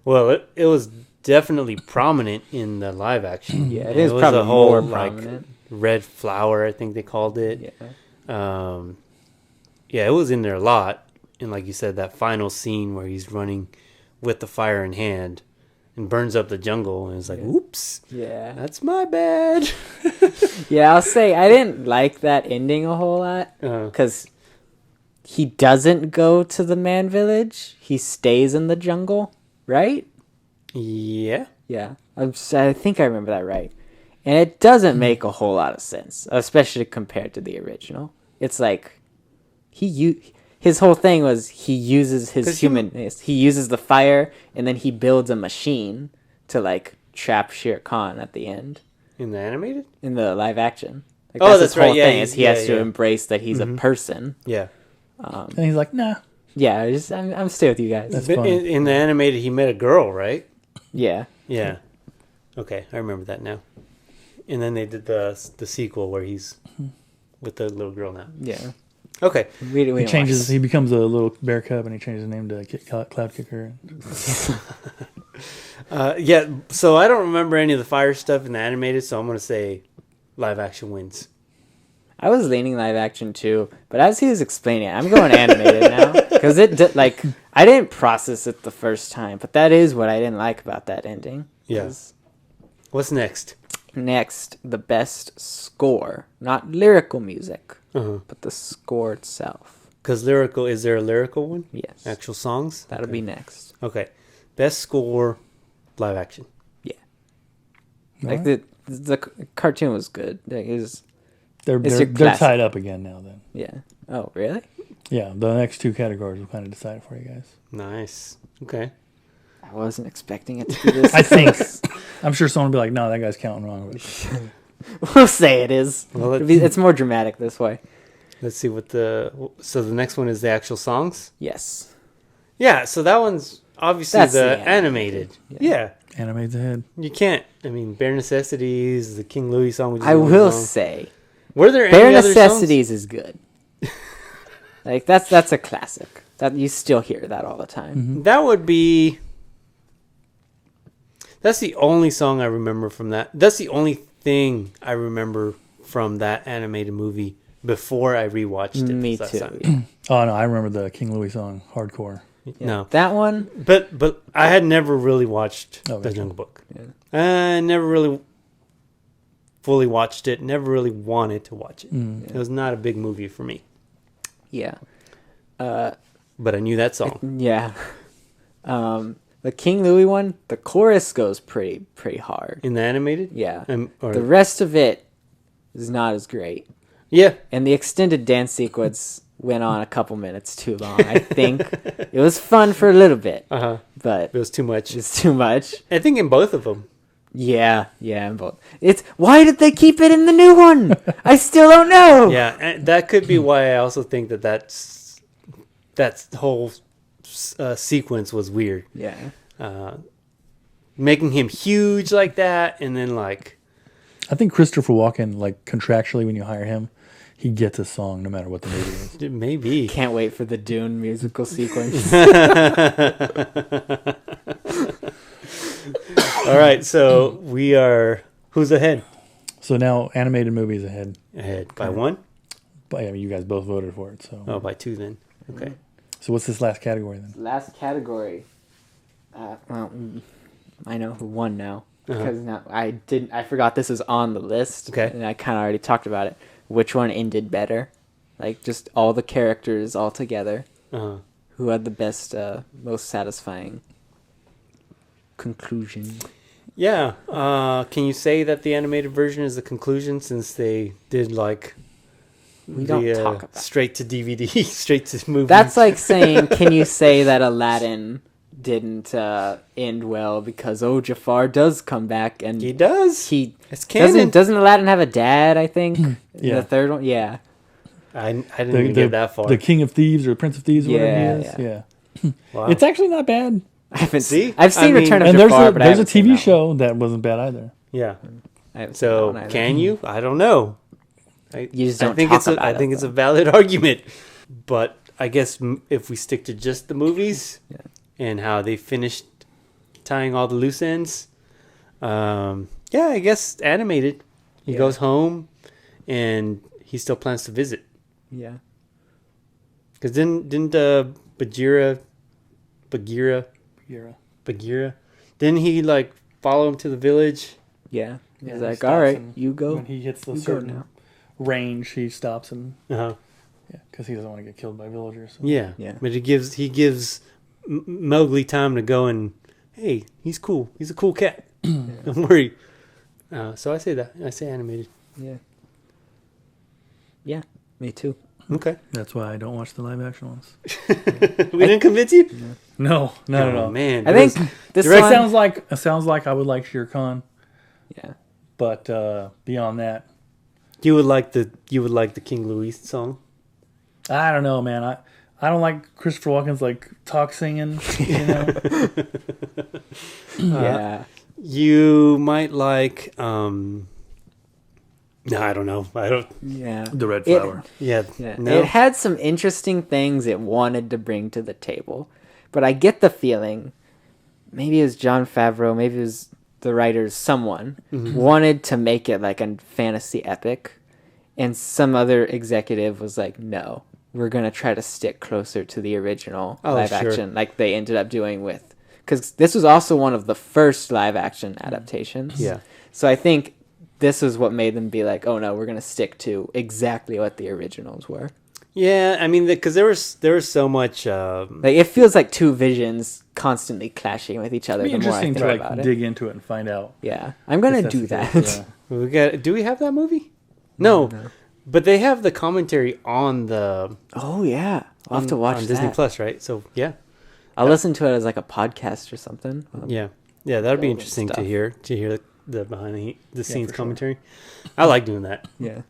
Well, it was definitely prominent in the live action. Yeah, it is was probably a whole more like prominent. red flower, I think they called it. Yeah. It was in there a lot, and like you said, that final scene where he's running with the fire in hand and burns up the jungle, and it's like, oops, that's my bad. Yeah, I'll say I didn't like that ending a whole lot because he doesn't go to the man village; he stays in the jungle, right? Yeah. I think I remember that right, and it doesn't make a whole lot of sense, especially compared to the original. It's like his whole thing was he uses his humanness. He uses the fire, and then he builds a machine to like trap Shere Khan at the end. In the animated? In the live action. Like, that's his right. whole Yeah, thing is he has to embrace that he's a person. Yeah. And he's like, nah. Yeah, I'm still with you guys. That's in the animated, he met a girl, right? Yeah. Yeah. Okay, I remember that now. And then they did the sequel where he's with the little girl now. Yeah. Okay. We He becomes a little bear cub, and he changes his name to Cloud Kicker. So I don't remember any of the fire stuff in the animated, so I'm going to say live action wins. I was leaning live action too, but as he was explaining it, I'm going animated now because I didn't process it the first time, but that is what I didn't like about that ending. Yes. What's next? Next, the best score, not lyrical music, but the score itself. Because lyrical, is there a lyrical one? Yes. Actual songs? That'll be next. Okay. Best score, live action. Yeah. Like the cartoon was good. Like, They're tied up again now. Then. Yeah. Oh, really? Yeah. The next two categories will kind of decide for you guys. Nice. Okay. I wasn't expecting it to be this. I think. I'm sure someone will be like, "No, that guy's counting wrong." We'll say it is. Well, it's more dramatic this way. Let's see what so the next one is the actual songs? Yes. Yeah, so that one's obviously the animated. Yeah. Animate's ahead. You can't. I mean, Bare Necessities, the King Louis song. Which is I will say. Were there Bare any other Necessities songs? is good. Like that's a classic. That you still hear that all the time. Mm-hmm. That would be. That's the only song I remember from that. That's the only thing I remember from that animated movie before I rewatched it. Me last too. time. Oh no, I remember the King Louis song, Hardcore. Yeah. No, That one. but I had never really watched The Jungle Book. Yeah. I never really fully watched it. Never really wanted to watch it. Mm. It was not a big movie for me. Yeah. But I knew that song. Yeah. The King Louis one, the chorus goes pretty hard. In the animated? Yeah. Or, The rest of it is not as great. yeah. And the extended dance sequence went on a couple minutes too long. I think it was fun for a little bit, but It was too much. it's too much. I think in both of them. Yeah, in both. It's why did they keep it in the new one? I still don't know. Yeah, and that could be why I also think that whole sequence was weird. Yeah. Making him huge like that, and then like I think Christopher Walken, like contractually, when you hire him, he gets a song no matter what the movie is. maybe. Can't wait for the Dune musical sequence. All right, so we are. Who's ahead? So now animated movies ahead. Ahead by one? But I mean, you guys both voted for it. So Oh, by two then. Okay. So what's this last category then? Last category. Well, I know who won now because now I forgot this was on the list. Okay. And I kind of already talked about it. Which one ended better? Like just all the characters all together. Who had the best, most satisfying conclusion? Yeah. Can you say that the animated version is the conclusion since they did like We don't talk about straight to DVD, straight to movie? That's like saying, can you say that Aladdin didn't end well because Jafar does come back and he does. he It's canon. doesn't Aladdin have a dad? I think Yeah. the third one. Yeah, I didn't even get that far. The King of Thieves or Prince of Thieves, or whatever Yeah, he is. yeah. Yeah. Wow. It's actually not bad. I haven't See? I've seen I mean- Return of And Jafar, but I there's a haven't seen TV that one. show that wasn't bad either. Yeah. I haven't seen that So one either. can you? I don't know. You just I don't think talk it's about I it, think it's a though. valid argument, but I guess if we stick to just the movies and how they finished tying all the loose ends, yeah, I guess animated. He Yeah. goes home, and he still plans to visit. Yeah. Because didn't Bagheera, didn't he like follow him to the village? Yeah. He's Yeah, he like, stops all right, and you go. When he hits the You go certain now. range, he stops and Uh-huh. because he doesn't want to get killed by villagers. So. Yeah, Yeah. But he gives Mowgli time to go and hey, he's cool. He's a cool cat. Don't worry. So I say that. I say animated. Yeah. Yeah. Me too. Okay. That's why I don't watch the live action ones. We didn't convince you? No, not at Oh all. man. I think this It one. sounds like I would like Shere Khan, Yeah. but beyond that, you would like the King Louis song. I don't know, man. I don't like Christopher Walken's like talk singing. You know, Yeah. You might like no, I don't know. I don't Yeah. the Red It- Flower. yeah. Yeah. No. It had some interesting things it wanted to bring to the table. But I get the feeling, maybe it was Jon Favreau, maybe it was the writers, someone wanted to make it like a fantasy epic. And some other executive was like, no, we're going to try to stick closer to the original live sure. action like they ended up doing with. Because this was also one of the first live action adaptations. Yeah. So I think this is what made them be like, oh no, we're going to stick to exactly what the originals were. Yeah, I mean, because there was so much. Like it feels like two visions constantly clashing with each other. It'd be The more I interesting think to about like it, dig into it and find out. yeah, I'm gonna if that's do the that. case, yeah. Do we have that movie? No, but they have the commentary on the Oh yeah, I'll have to watch on that. Disney Plus, right? So yeah, I'll listen to it as like a podcast or something. yeah, that'd be Golden interesting stuff. to hear the behind the scenes for sure. commentary. I like doing that. Yeah,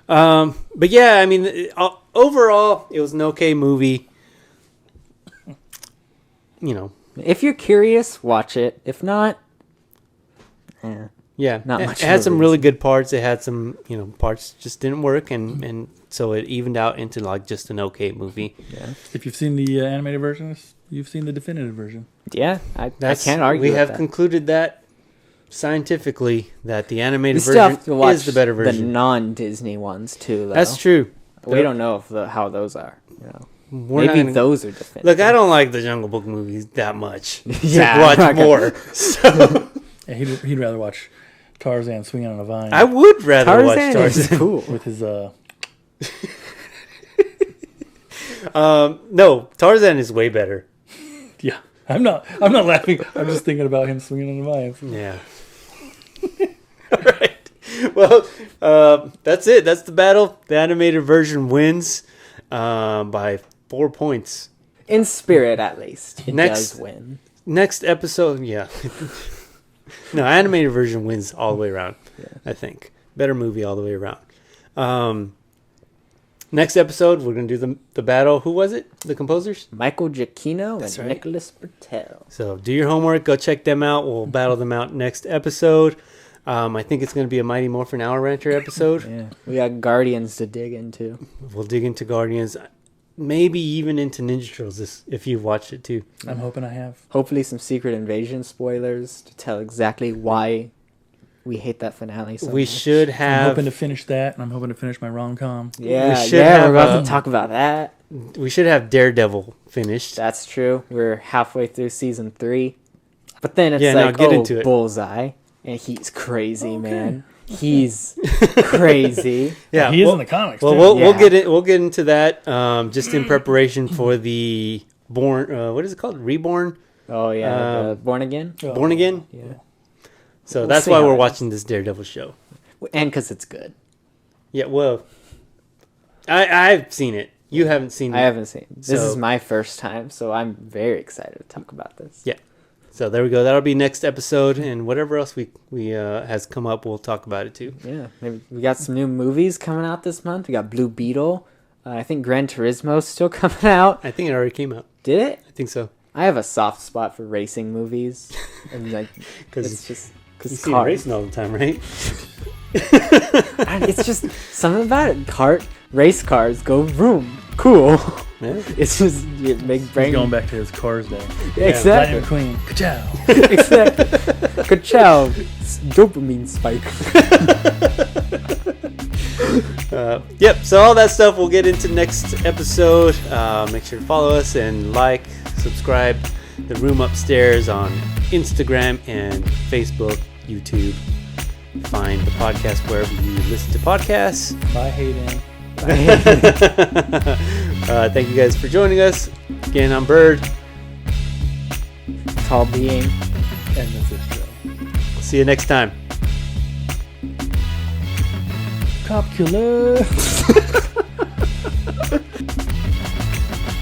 But yeah, I mean, overall, it was an okay movie. You know, if you're curious, watch it. If not, yeah, Not it much had of a some really good parts. It had some, parts just didn't work, and so it evened out into like just an okay movie. yeah, If you've seen the animated versions, you've seen the definitive version. yeah. I can't argue. We with have that. concluded that scientifically that the We animated still version have to watch is the better the version. non-Disney ones too. Though. That's true. We don't know how those are. We're not Maybe gonna- those are definitive. Look, I don't like the Jungle Book movies that much. Yeah, To watch I'm not gonna- more. So Yeah, he'd rather watch Tarzan swinging on a vine I would rather watch Tarzan is Tarzan. cool. with his No, Tarzan is way better. yeah. I'm not laughing. I'm just thinking about him swinging on a vine. Yeah. All right. Well, that's it. That's the battle. The animated version wins. by 4 points. In spirit, at least. It Next- does win. Next episode, yeah. No, animated version wins all the way around. Yeah. I think better movie all the way around. Next episode, we're gonna do the battle. Who was it? The composers? Michael Giacchino That's and right. Nicholas Bertel. So do your homework. Go check them out. We'll battle them out next episode. I think it's gonna be a Mighty Morphin Hour Rancher episode. Yeah, we got Guardians to dig into. We'll dig into Guardians, maybe even into Ninja Turtles if you've watched it too. I'm hoping I have. Hopefully, some Secret Invasion spoilers to tell exactly why we hate that finale so We much. should I'm have. hoping to finish that, and I'm hoping to finish my rom-com. Yeah, we should yeah, have, we're about to talk about that. We should have Daredevil finished. That's true. We're halfway through season 3, but then it's Yeah, now like, get oh, into it. Bullseye, and he's crazy, man. He's crazy. Yeah, he is well- in the comics. Well, too. we'll Yeah. get it. We'll get into that just in preparation for the Born. What is it called? Reborn. Oh yeah, Born Again. Oh. Born Again. Yeah, So We'll that's see why how we're it watching this Daredevil show. and because it's good. Yeah. Well, I've seen it. You haven't seen it. I haven't seen. This So- is my first time, so I'm very excited to talk about this. Yeah. So there we go. That'll be next episode, and whatever else we has come up, we'll talk about it too. Yeah, maybe we got some new movies coming out this month. We got Blue Beetle. I think Gran Turismo's still coming out. I think it already came out. Did it? I think so. I have a soft spot for racing movies, and like, 'Cause it's just You because see it racing all the time, right? it's just something about it. Race cars go vroom, cool. Yeah. It's just it make He's brain. going back to his Cars day. Exactly. Lightning McQueen. Ka-chow. Exactly. Good chow. Dopamine spike. Yep. So all that stuff we'll get into next episode. Make sure to follow us and like, subscribe. The Room Upstairs on Instagram and Facebook, YouTube. Find the podcast wherever you listen to podcasts. Bye, Hayden. Thank you guys for joining us. Again, I'm Bird. Tallbeing. And Mephisjoe. See you next time. Cop killer.